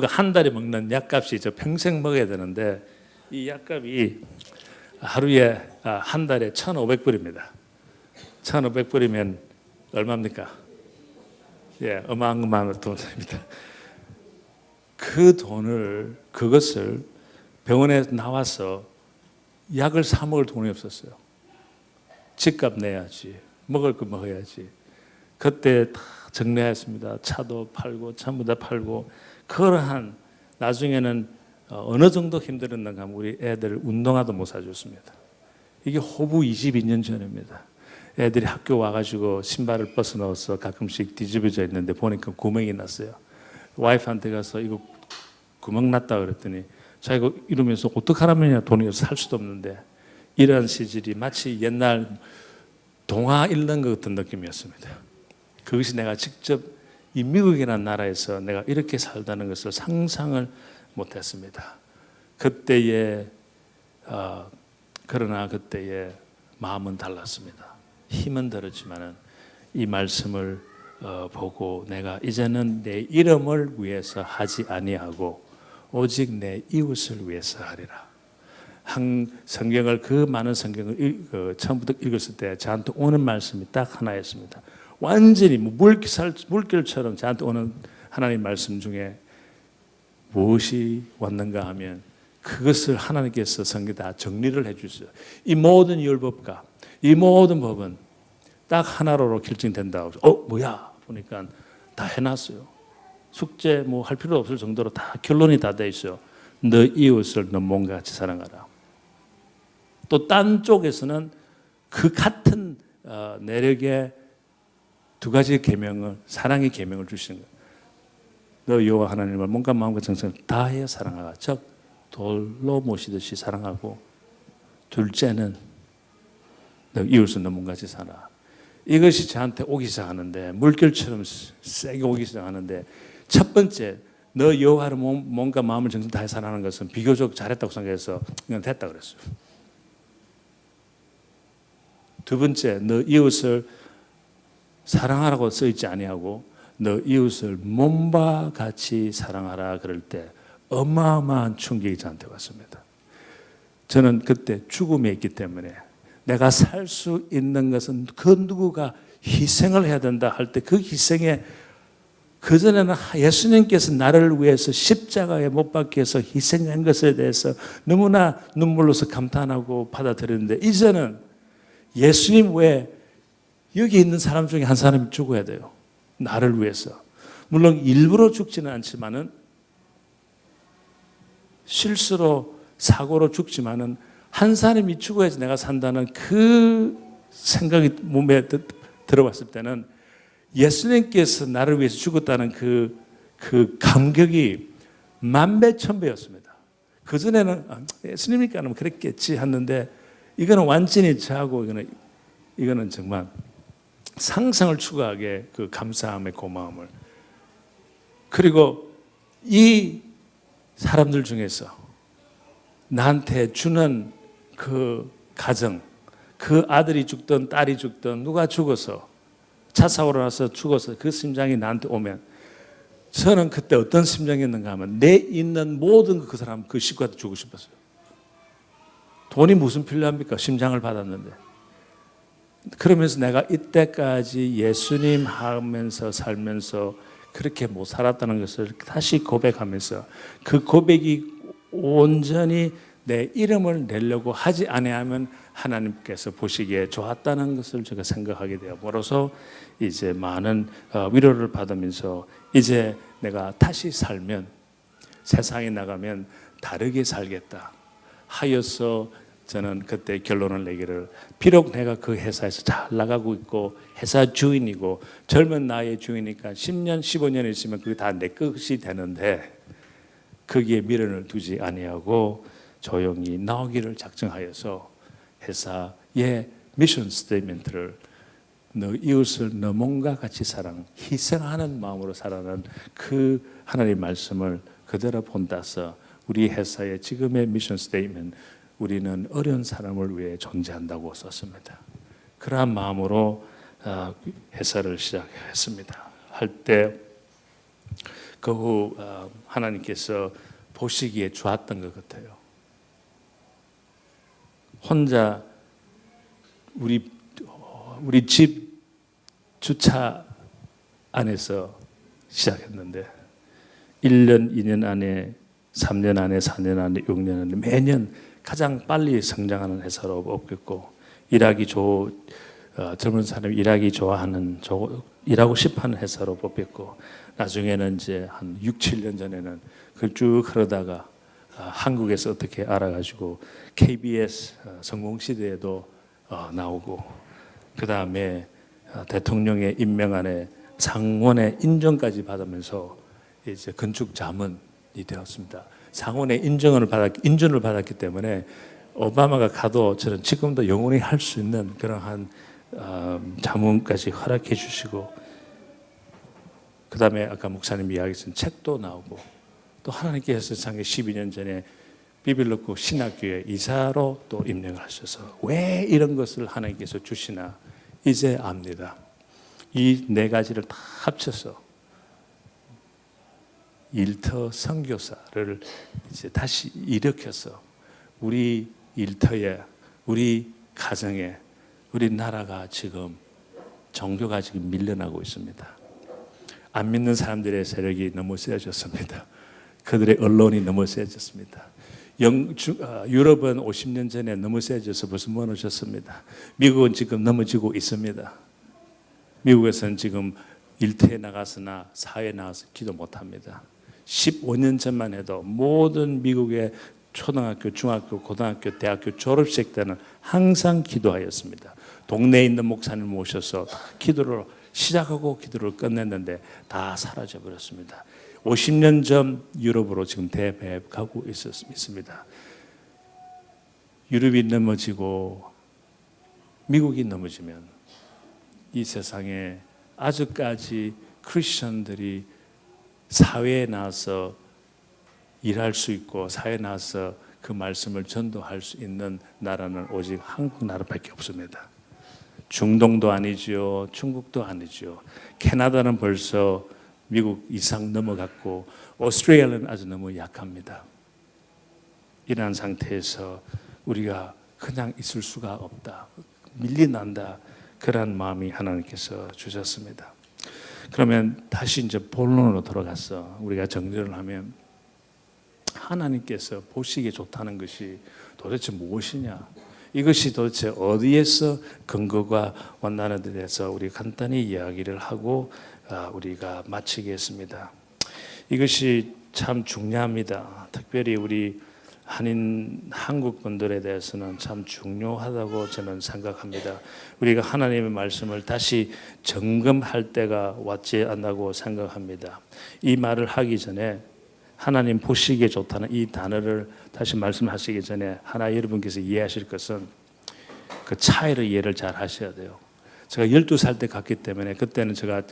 한 달에 먹는 약값이 저 평생 먹어야 되는데 이 약값이 하루에 한 달에 1,500불입니다. 1,500불이면 얼마입니까? 예, 어마어마한 돈입니다. 그것을 병원에 나와서 약을 사 먹을 돈이 없었어요. 집값 내야지, 먹을 거 먹어야지. 그때 다 정리했습니다. 차도 팔고 전부 다 팔고. 그러한 나중에는 어느 정도 힘들었는가 하면 우리 애들 운동화도 못 사줬습니다. 이게 호부 22년 전입니다. 애들이 학교 와가지고 신발을 벗어 넣어서 가끔씩 뒤집어져 있는데 보니까 구멍이 났어요. 와이프한테 가서 이거 구멍 났다 그랬더니 자기가 이러면서 어떡하라면 돈이 없어 살 수도 없는데, 이러한 시절이 마치 옛날 동화 읽는 것 같은 느낌이었습니다. 그것이 내가 직접 이 미국이라는 나라에서 내가 이렇게 살다는 것을 상상을 못했습니다. 그때의 그러나 그때의 마음은 달랐습니다. 힘은 들었지만은 이 말씀을 보고 내가 이제는 내 이름을 위해서 하지 아니하고 오직 내 이웃을 위해서 하리라. 성경을 그 많은 성경을 처음부터 읽었을 때 저한테 오는 말씀이 딱 하나였습니다. 완전히 물결처럼 저한테 오는 하나님 말씀 중에 무엇이 왔는가 하면 그것을 하나님께서 성경에 다 정리를 해 주셨어요. 이 모든 율법과 이 모든 법은 딱 하나로 결정된다고. 뭐야? 보니까 다 해놨어요. 숙제 뭐 할 필요 없을 정도로 다 결론이 다 돼 있어요. 너 이웃을 너 몸과 같이 사랑하라. 또 딴 쪽에서는 그 같은 내력의 두 가지 계명을, 사랑의 계명을 주시는 거예요. 너 여호와 하나님을 몸과 마음과 정성을 다하여 사랑하라. 즉 돌로 모시듯이 사랑하고, 둘째는 너 이웃을 너 몸과 같이 살아. 이것이 저한테 오기 시작하는데, 물결처럼 세게 오기 시작하는데, 첫 번째 너 여호와를 몸과 마음을 정성 다해 사랑하는 것은 비교적 잘했다고 생각해서 그냥 됐다 그랬어요. 두 번째, 너 이웃을 사랑하라고 써 있지 아니하고 너 이웃을 몸과 같이 사랑하라 그럴 때 어마어마한 충격이 저한테 왔습니다. 저는 그때 죽음에 있기 때문에 내가 살 수 있는 것은 그 누구가 희생을 해야 된다 할 때 그 희생에, 그전에는 예수님께서 나를 위해서 십자가에 못 박기 위해서 희생한 것에 대해서 너무나 눈물로서 감탄하고 받아들였는데, 이제는 예수님 외에 여기 있는 사람 중에 한 사람이 죽어야 돼요. 나를 위해서. 물론 일부러 죽지는 않지만은, 실수로 사고로 죽지만은 한 사람이 죽어야지 내가 산다는 그 생각이 몸에 들어봤을 때는 예수님께서 나를 위해서 죽었다는 그 감격이 만배 천배였습니다. 그전에는 예수님이니까 그랬겠지 했는데, 이거는 완전히 저하고 이거는 정말 상상을 초과하게 그 감사함의 고마움을, 그리고 이 사람들 중에서 나한테 주는 그 가정, 그 아들이 죽든 딸이 죽든 누가 죽어서 차 사고로 나서 죽어서 그 심장이 나한테 오면 저는 그때 어떤 심정이었는가 하면 내 있는 모든 그 사람, 그 식구한테 주고 싶었어요. 돈이 무슨 필요합니까? 심장을 받았는데. 그러면서 내가 이때까지 예수님 하면서 살면서 그렇게 못 살았다는 것을 다시 고백하면서, 그 고백이 온전히 내 이름을 내려고 하지 아니하면 하나님께서 보시기에 좋았다는 것을 제가 생각하게 되어버려서 이제 많은 위로를 받으면서 이제 내가 다시 살면, 세상에 나가면 다르게 살겠다 하여서 저는 그때 결론을 내기를, 비록 내가 그 회사에서 잘 나가고 있고 회사 주인이고 젊은 나이의 주인이니까 10년 15년 있으면 그게 다 내 것이 되는데, 거기에 미련을 두지 아니하고 조용히 나오기를 작정하여서 회사의 미션 스테이트먼트를 너 이웃을 너 몸과 같이 사랑, 희생하는 마음으로 살아가는 그 하나님의 말씀을 그대로 본따서 우리 회사의 지금의 미션 스테이트먼트, 우리는 어려운 사람을 위해 존재한다고 썼습니다. 그러한 마음으로 회사를 시작했습니다. 할 때 그 후 하나님께서 보시기에 좋았던 것 같아요. 혼자 우리 집 주차 안에서 시작했는데 1년, 2년 안에 3년 안에, 4년 안에, 6년 안에 매년 가장 빨리 성장하는 회사로 뽑혔고, 젊은 사람이 일하기 좋아하는, 일하고 싶어하는 회사로 뽑혔고, 나중에는 이제 한 6, 7년 전에는 그걸 쭉 흐르다가 한국에서 어떻게 알아가지고 KBS 성공시대에도 나오고, 그 다음에 대통령의 임명안에 상원의 인정까지 받으면서 이제 건축 자문이 되었습니다. 상원의 인정을 받았기 때문에 오바마가 가도 저는 지금도 영원히 할 수 있는 그러한 자문까지 허락해 주시고, 그 다음에 아까 목사님 이야기했던 책도 나오고, 또 하나님께서 작년 12년 전에 비빌로크 신학교의 이사로 또 임명을 하셔서 왜 이런 것을 하나님께서 주시나 이제 압니다. 이 네 가지를 다 합쳐서 일터 선교사를 이제 다시 일으켜서 우리 일터에, 우리 가정에, 우리 나라가 지금 종교가 지금 밀려나고 있습니다. 안 믿는 사람들의 세력이 너무 세졌습니다. 그들의 언론이 너무 세졌습니다. 유럽은 50년 전에 너무 세져서 벌써 무너졌습니다. 미국은 지금 넘어지고 있습니다. 미국에서는 지금 일터에 나가서나 사회에 나가서 기도 못합니다. 15년 전만 해도 모든 미국의 초등학교, 중학교, 고등학교, 대학교 졸업식 때는 항상 기도하였습니다. 동네에 있는 목사님을 모셔서 기도를 시작하고 기도를 끝냈는데 다 사라져 버렸습니다. 50년 전 유럽으로 지금 대배가고 있습니다. 유럽이 넘어지고 미국이 넘어지면 이 세상에 아직까지 크리스천들이 사회에 나와서 일할 수 있고 사회에 나와서 그 말씀을 전도할 수 있는 나라는 오직 한국 나라밖에 없습니다. 중동도 아니죠. 중국도 아니죠. 캐나다는 벌써 미국 이상 넘어갔고 오스트레일리아는 아주 너무 약합니다. 이러한 상태에서 우리가 그냥 있을 수가 없다. 밀려난다. 그런 마음이 하나님께서 주셨습니다. 그러면 다시 이제 본론으로 돌아가서 우리가 정리를 하면 하나님께서 보시기에 좋다는 것이 도대체 무엇이냐? 이것이 도대체 어디에서 근거가 왔나는 데 대해서 우리 간단히 이야기를 하고 우리가 마치겠습니다. 이것이 참 중요합니다. 특별히 우리 한국 분들에 대해서는 참 중요하다고 저는 생각합니다. 우리가 하나님의 말씀을 다시 점검할 때가 왔지 않다고 생각합니다. 이 말을 하기 전에 하나님 보시기에 좋다는 이 단어를 다시 말씀하시기 전에 하나 여러분께서 이해하실 것은 그 차이를 이해를 잘 하셔야 돼요. 제가 12살 때 갔기 때문에 그때는 제가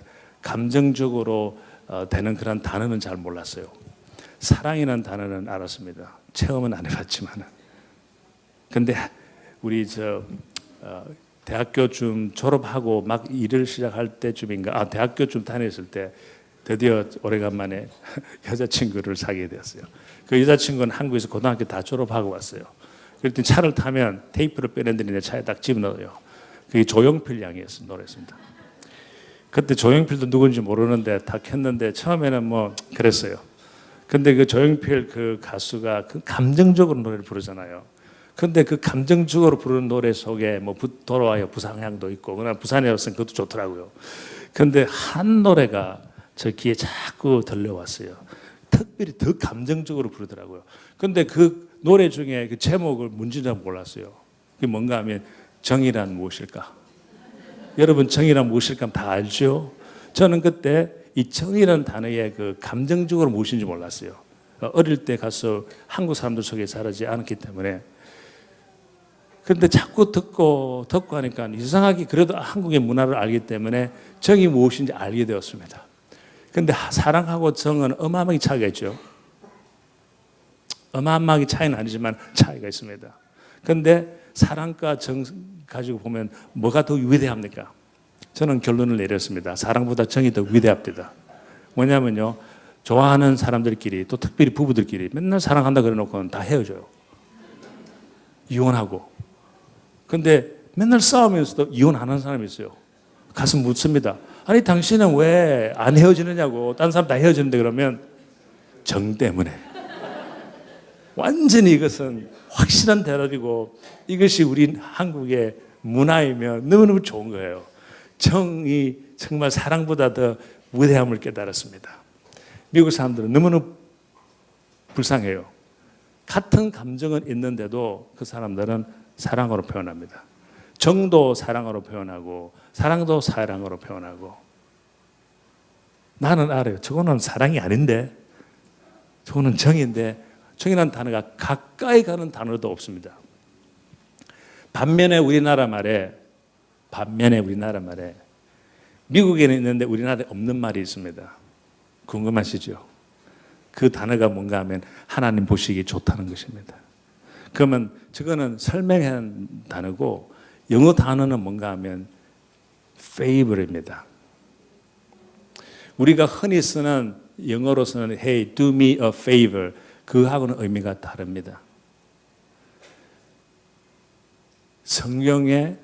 감정적으로 되는 그런 단어는 잘 몰랐어요. 사랑이라는 단어는 알았습니다. 체험은 안 해봤지만. 근데 우리 대학교쯤 졸업하고 막 일을 시작할 때쯤인가, 대학교쯤 다녔을 때 드디어 오래간만에 여자친구를 사귀게 되었어요. 그 여자친구는 한국에서 고등학교 다 졸업하고 왔어요. 그랬더니 차를 타면 테이프를 빼내더니 내 차에 딱 집어넣어요. 그게 조용필 양이었어요. 노래였습니다. 그때 조용필도 누군지 모르는데 다 켰는데 처음에는 뭐 그랬어요. 근데 그 조용필 그 가수가 그 감정적으로 노래를 부르잖아요. 근데 그 감정적으로 부르는 노래 속에 뭐 돌아와요 부산향도 있고, 그냥 부산이었으면 그것도 좋더라고요. 근데 한 노래가 저 귀에 자꾸 들려왔어요. 특별히 더 감정적으로 부르더라고요. 근데 그 노래 중에 그 제목을 뭔지는 몰랐어요. 그게 뭔가 하면 정의란 무엇일까? 여러분 정의란 무엇일까 다 알죠? 저는 그때 이 정의라는 단어의 그 감정적으로 무엇인지 몰랐어요. 어릴 때 가서 한국 사람들 속에 자라지 않았기 때문에. 그런데 자꾸 듣고 하니까 이상하게 그래도 한국의 문화를 알기 때문에 정이 무엇인지 알게 되었습니다. 그런데 사랑하고 정은 어마어마하게 차이가 있죠. 어마어마하게 차이는 아니지만 차이가 있습니다. 그런데 사랑과 정 가지고 보면 뭐가 더 위대합니까? 저는 결론을 내렸습니다. 사랑보다 정이 더 위대합니다. 뭐냐면요, 좋아하는 사람들끼리 또 특별히 부부들끼리 맨날 사랑한다 그래놓고는 다 헤어져요. 이혼하고. 근데 맨날 싸우면서도 이혼하는 사람이 있어요. 가슴 묻습니다. 아니 당신은 왜 안 헤어지느냐고. 딴 사람 다 헤어지는데 그러면 정 때문에. 완전히 이것은 확실한 대답이고 이것이 우리 한국의 문화이며 너무너무 좋은 거예요. 정이 정말 사랑보다 더 위대함을 깨달았습니다. 미국 사람들은 너무너무 불쌍해요. 같은 감정은 있는데도 그 사람들은 사랑으로 표현합니다. 정도 사랑으로 표현하고 사랑도 사랑으로 표현하고. 나는 알아요. 저거는 사랑이 아닌데, 저거는 정인데, 정이라는 단어가 가까이 가는 단어도 없습니다. 반면에 우리나라 말에 미국에는 있는데 우리나라에 없는 말이 있습니다. 궁금하시죠? 그 단어가 뭔가 하면 하나님 보시기 좋다는 것입니다. 그러면 저거는 설명한 단어고 영어 단어는 뭔가 하면 favor입니다. 우리가 흔히 쓰는 영어로서는 Hey, do me a favor. 그하고는 의미가 다릅니다. 성경에서는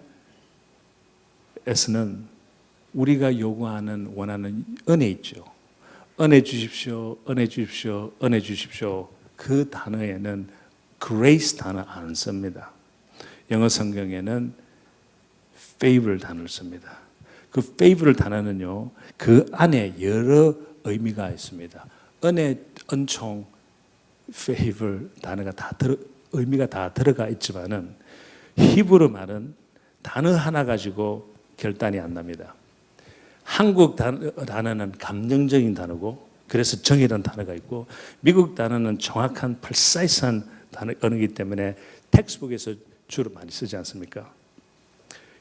우리가 요구하는 원하는 은혜 있죠. 은혜 주십시오, 은혜 주십시오, 은혜 주십시오. 그 단어에는 grace 단어 안 씁니다. 영어 성경에는 favor 단어를 씁니다. 그 favor 단어는요, 그 안에 여러 의미가 있습니다. 은혜, 은총, favor 단어가 의미가 다 들어가 있지만은 히브리 말은 단어 하나 가지고 결단이 안 납니다. 한국 단어는 감정적인 단어고 그래서 정이라는 단어가 있고 미국 단어는 정확한 precise한 단어이기 때문에 텍스트북에서 주로 많이 쓰지 않습니까?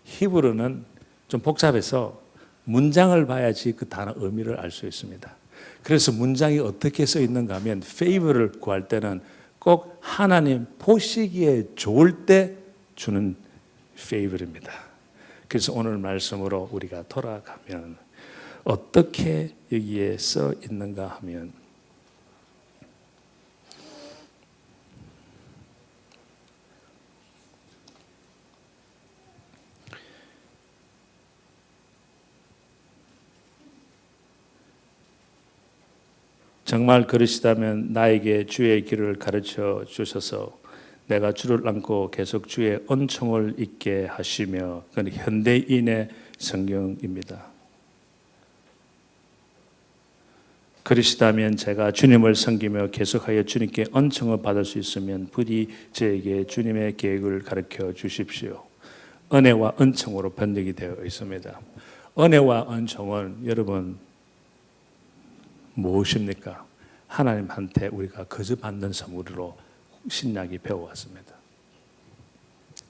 히브리는 좀 복잡해서 문장을 봐야지 그 단어 의미를 알 수 있습니다. 그래서 문장이 어떻게 써 있는가 하면 favor를 구할 때는 꼭 하나님 보시기에 좋을 때 주는 favor입니다. 그래서 오늘 말씀으로 우리가 돌아가면 어떻게 여기에 써 있는가 하면 정말 그러시다면 나에게 주의 길을 가르쳐 주셔서 내가 주를 안고 계속 주의恩宠을 잊게 하시며 그건 현대인의 성경입니다. 그러시다면 제가 주님을 섬기며 계속하여 주님께恩宠을 받을 수 있으면 부디 저에게 주님의 계획을 가르쳐 주십시오. 은혜와恩宠으로 번역이 되어 있습니다. 은혜와恩宠은 여러분 무엇입니까? 하나님한테 우리가 거저 받는 선물로 신약이 배워왔습니다.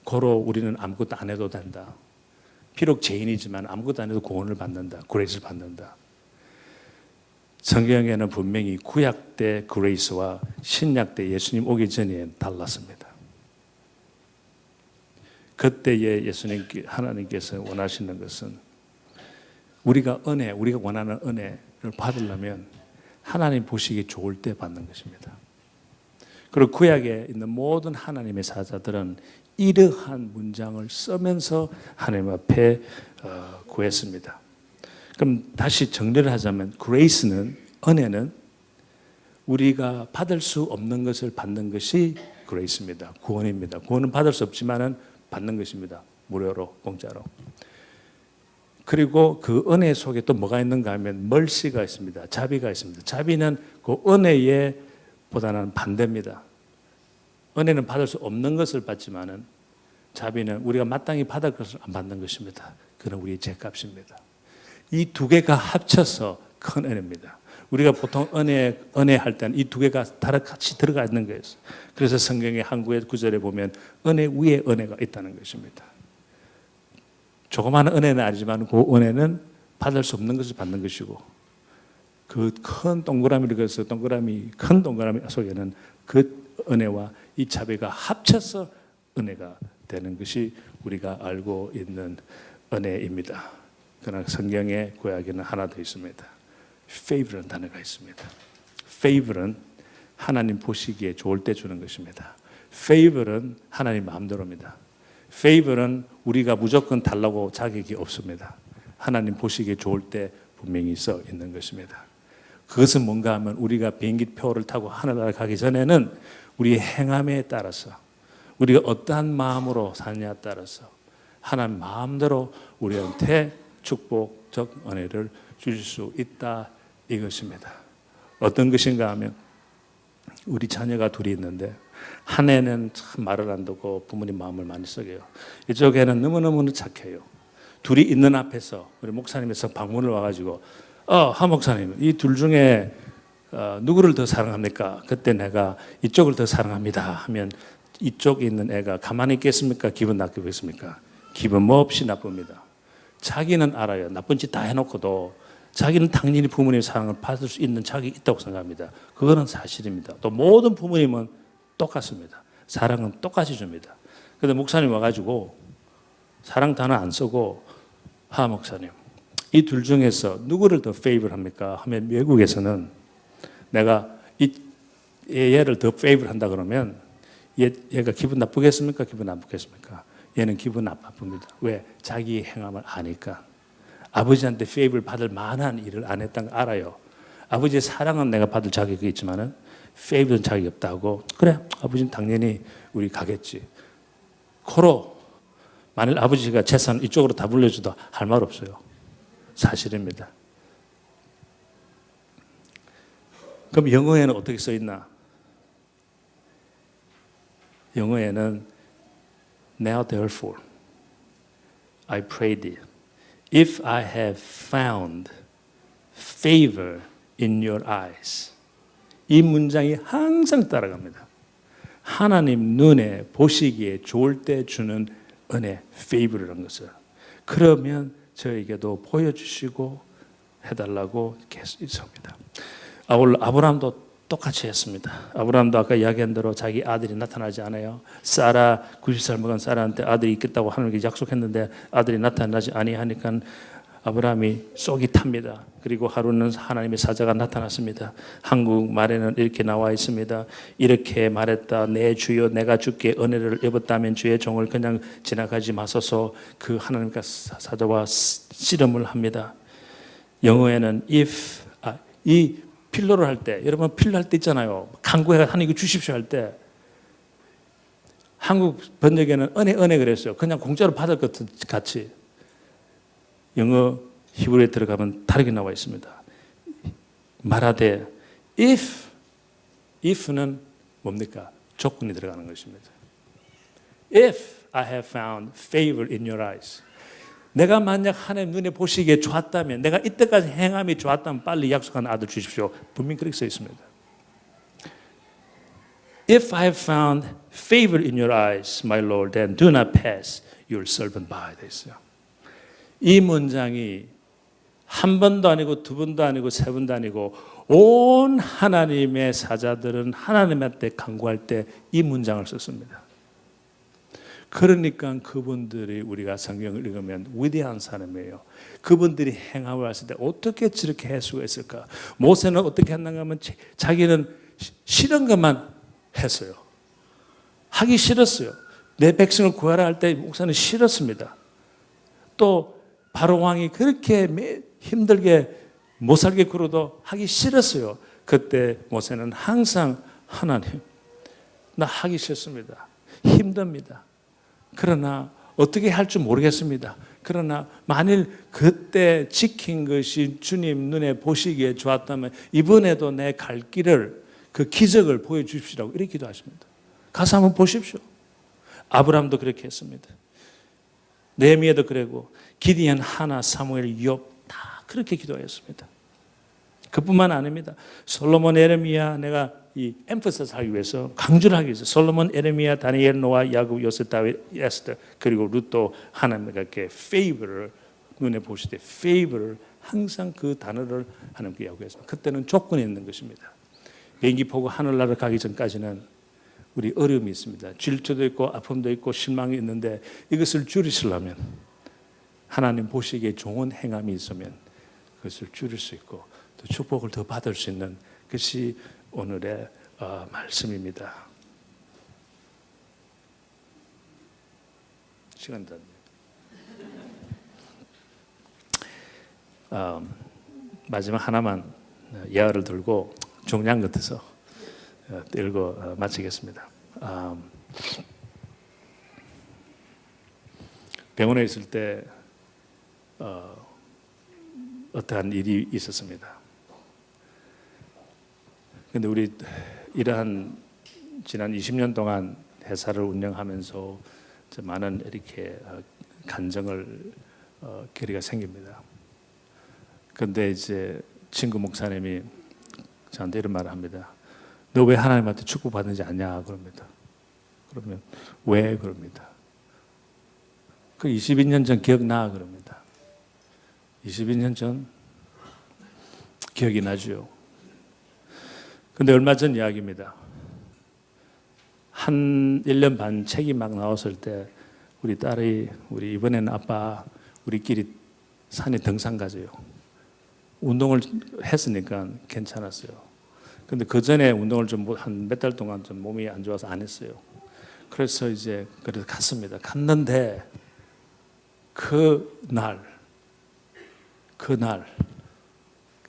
고로 우리는 아무것도 안 해도 된다. 비록 죄인이지만 아무것도 안 해도 구원을 받는다. 그레이스를 받는다. 성경에는 분명히 구약 때 그레이스와 신약 때 예수님 오기 전에 달랐습니다. 그때의 하나님께서 원하시는 것은 우리가 원하는 은혜를 받으려면 하나님 보시기 좋을 때 받는 것입니다. 그리고 구약에 있는 모든 하나님의 사자들은 이러한 문장을 쓰면서 하나님 앞에 구했습니다. 그럼 다시 정리를 하자면 그레이스는 은혜는 우리가 받을 수 없는 것을 받는 것이 그레이스입니다. 구원입니다. 구원은 받을 수 없지만은 받는 것입니다. 무료로 공짜로. 그리고 그 은혜 속에 또 뭐가 있는가 하면 멀시가 있습니다. 자비가 있습니다. 자비는 그 은혜에 보다는 반대입니다. 은혜는 받을 수 없는 것을 받지만은 자비는 우리가 마땅히 받을 것을 안 받는 것입니다. 그건 우리의 죄값입니다. 이 두 개가 합쳐서 큰 은혜입니다. 우리가 보통 은혜 할 때는 이 두 개가 같이 들어가 있는 거예요. 그래서 성경의 한 구절에 보면 은혜 위에 은혜가 있다는 것입니다. 조그마한 은혜는 아니지만 그 은혜는 받을 수 없는 것을 받는 것이고 그 큰 동그라미를 그려서 큰 동그라미 속에는 그 은혜와 이 자비가 합쳐서 은혜가 되는 것이 우리가 알고 있는 은혜입니다. 그러나 성경의 구약에는 하나 더 있습니다. favor라는 단어가 있습니다. favor은 하나님 보시기에 좋을 때 주는 것입니다. favor은 하나님 마음대로입니다. favor은 우리가 무조건 달라고 자격이 없습니다. 하나님 보시기에 좋을 때 분명히 써 있는 것입니다. 그것은 뭔가 하면 우리가 비행기표를 타고 하늘나라 가기 전에는 우리의 행함에 따라서 우리가 어떠한 마음으로 사느냐에 따라서 하나님 마음대로 우리한테 축복적 은혜를 주실 수 있다 이것입니다. 어떤 것인가 하면 우리 자녀가 둘이 있는데 한 애는 참 말을 안 듣고 부모님 마음을 많이 썩여요. 이쪽 애는 너무너무 착해요. 둘이 있는 앞에서 우리 목사님에서 방문을 와가지고 하 목사님 이 둘 중에 누구를 더 사랑합니까? 그때 내가 이쪽을 더 사랑합니다 하면 이쪽에 있는 애가 가만히 있겠습니까? 기분 나쁘겠습니까? 기분 뭐 없이 나쁩니다. 자기는 알아요. 나쁜 짓 다 해놓고도 자기는 당연히 부모님의 사랑을 받을 수 있는 자격이 있다고 생각합니다. 그거는 사실입니다. 또 모든 부모님은 똑같습니다. 사랑은 똑같이 줍니다. 그런데 목사님 와가지고 사랑 단어 안 쓰고 하 목사님 이 둘 중에서 누구를 더 페이블 합니까? 하면 외국에서는 내가 얘를 더 페이블 한다 그러면 얘가 기분 나쁘겠습니까? 기분 나쁘겠습니까? 얘는 기분 나쁩니다. 왜? 자기 행함을 아니까. 아버지한테 페이블 받을 만한 일을 안 했다는 걸 알아요. 아버지의 사랑은 내가 받을 자격이 있지만은 페이블은 자격이 없다고. 그래, 아버지는 당연히 우리 가겠지. 코로 만일 아버지가 재산 이쪽으로 다 물려줘도 할 말 없어요. 사실입니다. 그럼 영어에는 어떻게 써 있나? 영어에는 Now therefore I pray thee if I have found favor in your eyes. 이 문장이 항상 따라갑니다. 하나님 눈에 보시기에 좋을 때 주는 은혜, favor이라는 것을. 그러면 저에게도 보여주시고 해달라고 계속합니다. 아브라함도 똑같이 했습니다. 아브라함도 아까 이야기한 대로 자기 아들이 나타나지 않아요. 사라 90살 먹은 사라한테 아들이 있겠다고 하나님께 약속했는데 아들이 나타나지 아니하니까 아브라함이 쏙이 탑니다. 그리고 하루는 하나님의 사자가 나타났습니다. 한국 말에는 이렇게 나와 있습니다. 이렇게 말했다. 내 주여 내가 주께 은혜를 입었다면 주의 종을 그냥 지나가지 마소서. 그 하나님과 사자와 씨름을 합니다. 영어에는 if 이 필로를 할 때 여러분 필로 할 때 있잖아요. 간구해 하나님 이거 주십시오 할 때 한국 번역에는 은혜 그랬어요. 그냥 공짜로 받을 것 같이. 영어 히브리에 들어가면 다르게 나와 있습니다. 말하되 if는 뭡니까? 조건이 들어가는 것입니다. If I have found favor in your eyes. 내가 만약 하나님 눈에 보시기에 좋았다면 내가 이때까지 행함이 좋았다면 빨리 약속한 아들 주십시오. 분명히 그렇게 써 있습니다. If I have found favor in your eyes, my Lord, then do not pass your servant by. 돼 있어요. 이 문장이 한 번도 아니고 두 번도 아니고 세 번도 아니고 온 하나님의 사자들은 하나님한테 간구할 때 이 문장을 썼습니다. 그러니까 그분들이 우리가 성경을 읽으면 위대한 사람이에요. 그분들이 행함을 했을 때 어떻게 저렇게 할 수가 있을까? 모세는 어떻게 했는가 하면 자기는 싫은 것만 했어요. 하기 싫었어요. 내 백성을 구하라 할 때 목사는 싫었습니다. 또 바로 왕이 그렇게 힘들게 못 살게 굴어도 하기 싫었어요. 그때 모세는 항상 하나님 나 하기 싫습니다. 힘듭니다. 그러나 어떻게 할 줄 모르겠습니다. 그러나 만일 그때 지킨 것이 주님 눈에 보시기에 좋았다면 이번에도 내 갈 길을 그 기적을 보여주십시오라고 이렇게 기도하십니다. 가서 한번 보십시오. 아브라함도 그렇게 했습니다. 느헤미야도 그러고 기디언, 하나, 사무엘, 욥 다 그렇게 기도했습니다. 그뿐만 아닙니다. 솔로몬, 에레미야 내가 이 엠퍼서스 하기 위해서 강조를 하기 위해서 솔로몬, 에레미야, 다니엘, 노아, 야곱, 요셉, 다윗, 에스더 그리고 룻도 하나님과 이렇게 페이버를 눈에 보실 때 페이버를 항상 그 단어를 하나님께 요구했습니다. 그때는 조건이 있는 것입니다. 비행기 보고 하늘나라 가기 전까지는 우리 어려움이 있습니다. 질투도 있고 아픔도 있고 실망이 있는데 이것을 줄이시려면 하나님 보시기에 좋은 행함이 있으면 그것을 줄일 수 있고 또 축복을 더 받을 수 있는 것이 오늘의 말씀입니다. 시간 다 마지막 하나만 예화를 들고 종량 같아서 읽어 마치겠습니다. 병원에 있을 때 어떠한 일이 있었습니다. 근데 우리 이러한 지난 20년 동안 회사를 운영하면서 많은 이렇게 간정을 결의가 생깁니다. 그런데 이제 친구 목사님이 저한테 이런 말을 합니다. 너 왜 하나님한테 축복받는지 아냐? 그럽니다. 그러면 왜? 그럽니다. 그 22년 전 기억나? 그럽니다. 22년 전 기억이 나죠. 근데 얼마 전 이야기입니다. 한 1년 반 책이 막 나왔을 때 우리 딸이 우리 이번에는 아빠 우리끼리 산에 등산 가져요. 운동을 했으니까 괜찮았어요. 근데 그 전에 운동을 좀 한 몇 달 동안 좀 몸이 안 좋아서 안 했어요. 그래서 이제 그래서 갔습니다. 갔는데 그날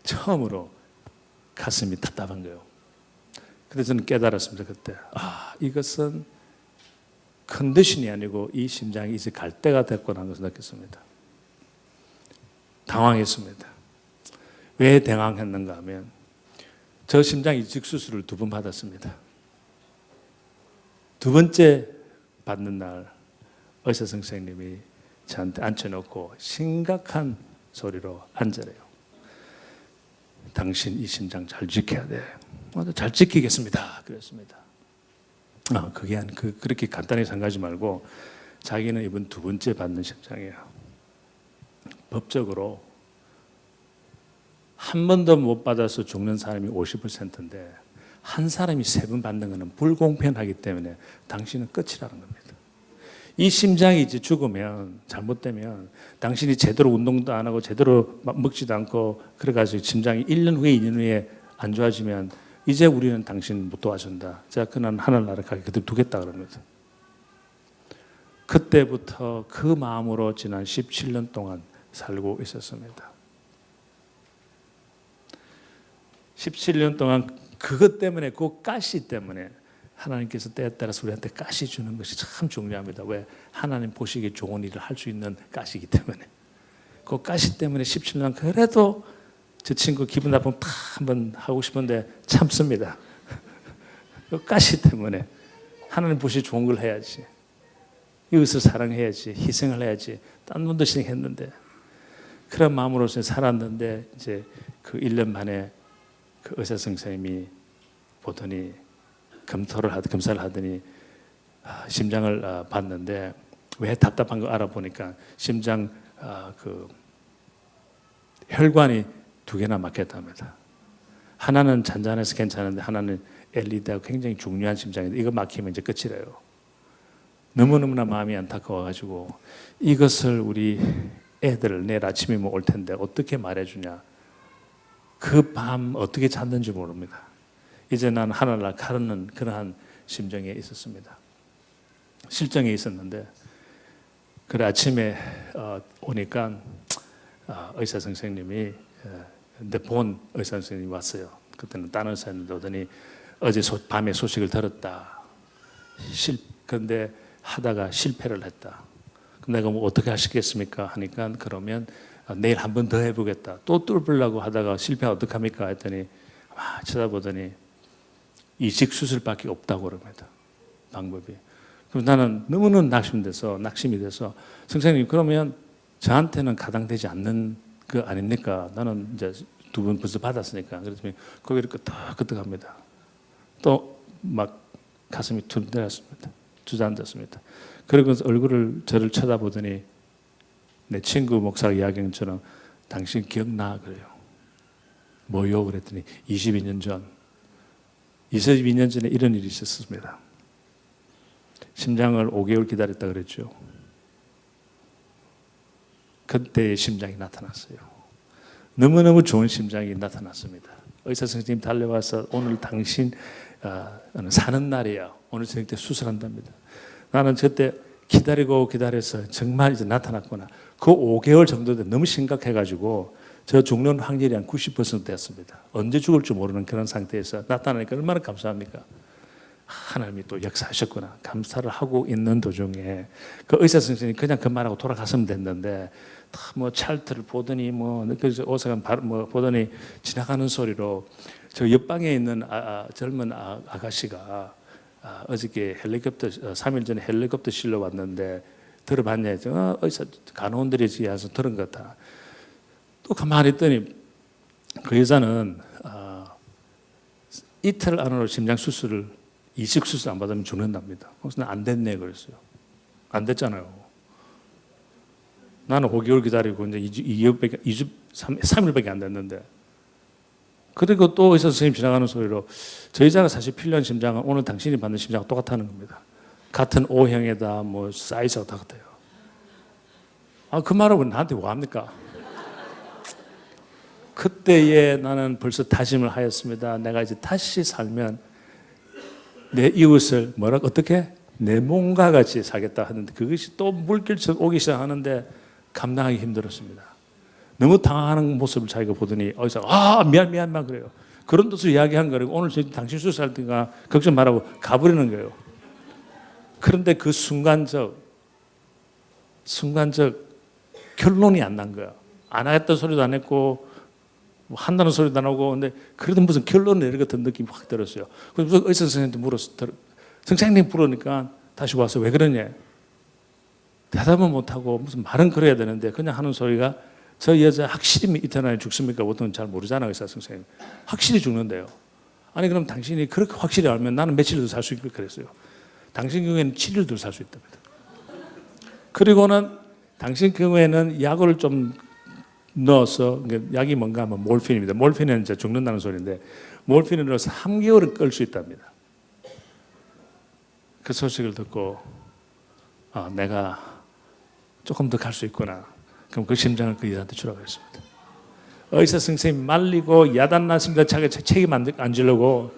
처음으로 가슴이 답답한 거예요. 그래서 저는 깨달았습니다. 그때 이것은 컨디션이 아니고 이 심장이 이제 갈 때가 됐구나 하는 것을 느꼈습니다. 당황했습니다. 왜 당황했는가 하면 저 심장 이식 수술을 2번 받았습니다. 2번째 받는 날 의사 선생님이 저한테 앉혀놓고 심각한 소리로 앉으래요. 당신 이 심장 잘 지켜야 돼. 잘 지키겠습니다. 그랬습니다. 그게 그렇게 간단히 생각하지 말고 자기는 이번 2번째 받는 심장이에요. 법적으로 한 번도 못 받아서 죽는 사람이 50%인데 한 사람이 3번 받는 것은 불공평하기 때문에 당신은 끝이라는 겁니다. 이 심장이 이제 죽으면 잘못되면 당신이 제대로 운동도 안 하고 제대로 먹지도 않고 그래가지고 심장이 1년 후에 2년 후에 안 좋아지면 이제 우리는 당신 못 도와준다. 자, 그는 하늘나라 가게 그대로 두겠다 그럽니다. 그때부터 그 마음으로 지난 17년 동안 살고 있었습니다. 17년 동안 그것 때문에 그 가시 때문에 하나님께서 때에 따라서 우리한테 가시 주는 것이 참 중요합니다. 왜? 하나님 보시기에 좋은 일을 할 수 있는 가시이기 때문에. 그 가시 때문에 17년 그래도 저 친구 기분 나쁘면 다 한번 하고 싶은데 참습니다. 그 가시 때문에 하나님 보시 좋은 걸 해야지. 이웃을 사랑해야지. 희생을 해야지. 딴 분도 희생했는데 그런 마음으로서 살았는데 이제 그 1년 만에 그 의사 선생님이 보더니 검사를 하더니 심장을 봤는데 왜 답답한 거 알아보니까 심장 그 혈관이 2개나 막혔답니다. 하나는 잔잔해서 괜찮은데 하나는 LED하고 굉장히 중요한 심장인데 이거 막히면 이제 끝이래요. 너무너무나 마음이 안타까워가지고 이것을 우리 애들 내일 아침에 올 텐데 어떻게 말해주냐. 그 밤 어떻게 잤는지 모릅니다. 이제 난 하늘날 가르는 그러한 심정에 있었습니다. 실정에 있었는데 그래 아침에 오니까 의사 선생님이 내 본 의사 선생님이 왔어요. 그때는 딴 의사님들 오더니 어제 밤에 소식을 들었다. 그런데 하다가 실패를 했다. 그럼 내가 뭐 어떻게 하시겠습니까? 하니까 그러면 내일 한 번 더 해보겠다. 또 뚫으려고 하다가 실패하면 어떡합니까? 했더니 쳐다보더니 이식 수술밖에 없다고 그럽니다. 방법이. 그럼 나는 너무너무 낙심이 돼서 선생님 그러면 저한테는 가당되지 않는 거 아닙니까? 나는 이제 2번 벌써 받았으니까. 그랬더니 고개를 끄덕끄덕합니다. 또 막 가슴이 툭 내렸습니다. 주저앉았습니다. 그리고 저를 쳐다보더니 내 친구 목사가 이야기한 것처럼 당신 기억나? 그래요. 뭐요? 그랬더니 22년 전에 이런 일이 있었습니다. 심장을 5개월 기다렸다 그랬죠. 그때 심장이 나타났어요. 너무너무 좋은 심장이 나타났습니다. 의사 선생님 달려와서 오늘 당신 사는 날이야. 오늘 저녁 때 수술한답니다. 나는 그때 기다려서 정말 이제 나타났구나. 그 5개월 정도 돼 너무 심각해가지고 저 죽는 확률이 한 90% 됐습니다. 언제 죽을지 모르는 그런 상태에서 나타나니까 얼마나 감사합니까? 하나님이 또 역사하셨구나. 감사를 하고 있는 도중에 그 의사 선생님이 그냥 그 말하고 돌아갔으면 됐는데 뭐 찰트를 보더니 뭐 그래서 오사관 뭐 보더니 지나가는 소리로 저 옆방에 있는 젊은 아가씨가 어저께 헬리콥터 3일 전에 헬리콥터 실려 왔는데 들어봤냐 해서 의사 간호원들이 와서 들은 것 같아. 또 가만히 있더니 그 여자는 이틀 안으로 심장 수술을 이식 수술 안 받으면 죽는답니다. 그래서 안 됐네 그랬어요. 안 됐잖아요. 나는 5개월 기다리고 이제 3일밖에 안 됐는데. 그리고 또 의사 선생님 지나가는 소리로 저 여자가 사실 필요한 심장은 오늘 당신이 받는 심장과 똑같다는 겁니다. 같은 O형에다 뭐 사이즈가 다 같아요. 그 말을 나한테 뭐 합니까? 그때에 나는 벌써 다짐을 하였습니다. 내가 이제 다시 살면 내 이웃을 어떻게? 내 몸과 같이 살겠다 하는데 그것이 또 물결처럼 오기 시작하는데 감당하기 힘들었습니다. 너무 당황하는 모습을 자기가 보더니 어디서 미안 그래요. 그런 뜻으로 이야기한 거라고 오늘 당신 수술할 때가 걱정 말라고 가버리는 거예요. 그런데 그 순간적 결론이 안 난 거야. 안 하겠다는 소리도 안 했고 뭐 한다는 소리도 안 하고 근데 그래도 무슨 결론을 내릴 것 같은 느낌이 확 들었어요. 그래서 의사 선생님한테 물었어. 선생님 부르니까 다시 와서 왜 그러냐. 대답은 못하고 무슨 말은 그래야 되는데 그냥 하는 소리가 저 여자 확실히 이틀 안에 죽습니까? 보통 잘 모르잖아요. 의사 선생님. 확실히 죽는데요. 아니 그럼 당신이 그렇게 확실히 알면 나는 며칠도 살 수 있고 그랬어요. 당신 경우에는 7일도 살 수 있답니다. 그리고는 당신 경우에는 약을 좀 넣어서 약이 뭔가 하면 몰핀입니다. 몰핀은 이제 죽는다는 소리인데 몰핀을 넣어서 3개월을 끌 수 있답니다. 그 소식을 듣고 내가 조금 더 갈 수 있구나. 그럼 그 심장을 그 여자한테 주라고 했습니다. 의사 선생님 말리고 야단났습니다. 자기 책임 안 지려고.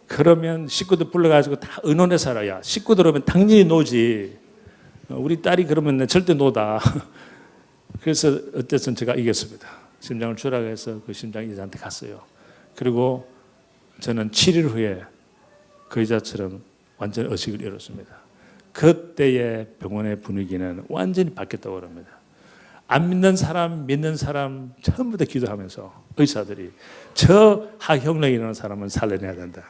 그러면 식구들 불러가지고 다 의논해 살아야. 식구들 오면 당연히 노지. 우리 딸이 그러면 절대 노다. 그래서 어쨌든 제가 이겼습니다. 심장을 주라고 해서 그 심장 여자한테 갔어요. 그리고 저는 7일 후에 그 여자처럼 완전 의식을 잃었습니다. 그때의 병원의 분위기는 완전히 바뀌었다고 합니다. 안 믿는 사람, 믿는 사람 전부 다 기도하면서 의사들이 저 하형력이 일어나는 사람은 살려내야 된다.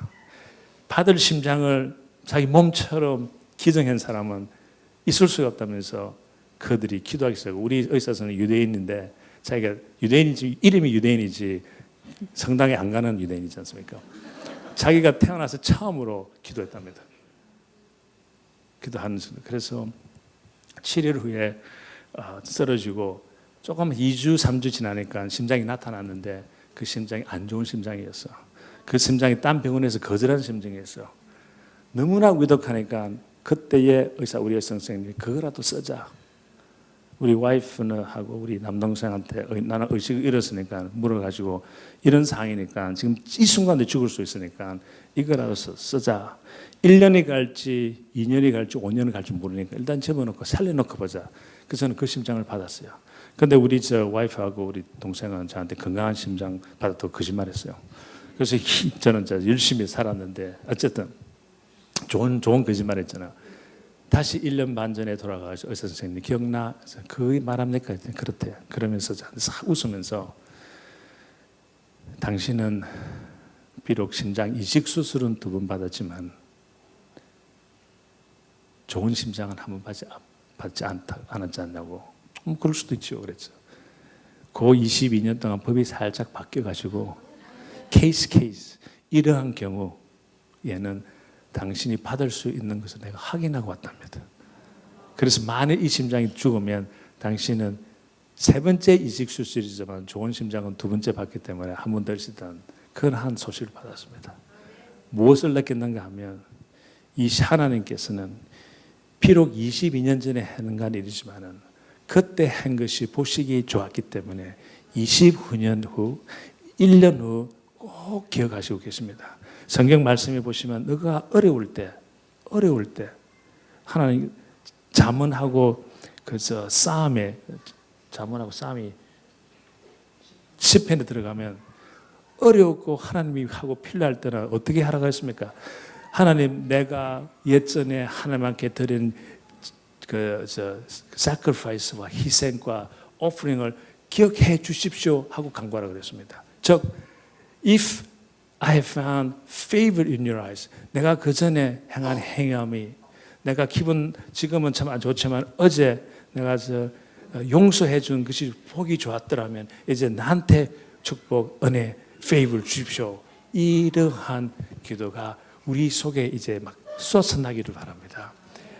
받을 심장을 자기 몸처럼 기증한 사람은 있을 수가 없다면서 그들이 기도하기 시작하고 우리 의사선생님은 유대인인데 자기가 유대인이지 이름이 유대인이지 성당에 안 가는 유대인이지 않습니까? 자기가 태어나서 처음으로 기도했답니다. 기도하는 순간. 그래서 7일 후에 쓰러지고 조금 2주, 3주 지나니까 심장이 나타났는데 그 심장이 안 좋은 심장이었어. 그 심장이 딴 병원에서 거절한 심장이었어. 너무나 위독하니까 그때의 우리 의사 선생님이 그거라도 쓰자. 우리 와이프는 하고 우리 남동생한테 나는 의식을 잃었으니까 물어가지고 이런 상황이니까 지금 이 순간에 죽을 수 있으니까 이거라도 쓰자. 1년이 갈지 2년이 갈지 5년이 갈지 모르니까 일단 집어넣고 살려놓고 보자. 그래서 저는 그 심장을 받았어요. 근데 우리 저 와이프하고 우리 동생은 저한테 건강한 심장 받았다고 거짓말했어요. 그래서 저는 열심히 살았는데 어쨌든 좋은 거짓말했잖아요. 다시 1년 반 전에 돌아가서 의사 선생님 기억나? 그 말합니까? 그렇대요. 그러면서 싹 웃으면서 당신은 비록 심장 이식 수술은 2번 받았지만 좋은 심장은 한 번 받지 않았지 않냐고. 그럴 수도 있죠. 그랬죠. 그 22년 동안 법이 살짝 바뀌어가지고 케이스 이러한 경우에는 당신이 받을 수 있는 것을 내가 확인하고 왔답니다. 그래서 만일 이 심장이 죽으면 당신은 3번째 이식 수술이지만 좋은 심장은 2번째 받기 때문에 한 번 더 있었던 그런 한 소식을 받았습니다. 무엇을 느꼈는가 하면 이 하나님께서는 비록 22년 전에 행한 일이지만 그때 한 것이 보시기 좋았기 때문에 29년 후 1년 후 꼭 기억하시고 계십니다. 성경 말씀에 보시면 너가 어려울 때 하나님 자문하고 그래서 자문하고 싸움이 시편에 들어가면 어렵고 하나님이 하고 필요할 때는 어떻게 하라고 했습니까? 하나님, 내가 예전에 하나님께 드린 sacrifice와 희생과 오프링을 기억해 주십시오 하고 간구하라고 그랬습니다. 즉, if I have found favor in your eyes, 내가 그 전에 행한 행함이, 내가 기분 지금은 참 안 좋지만 어제 내가 용서해 준 것이 보기 좋았더라면 이제 나한테 축복, 은혜, favor 주십시오. 이러한 기도가 우리 속에 이제 막 쏟아나기를 바랍니다.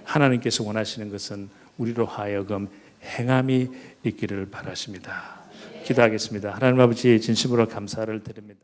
하나님께서 원하시는 것은 우리로 하여금 행함이 있기를 바라십니다. 기도하겠습니다. 하나님 아버지, 진심으로 감사를 드립니다.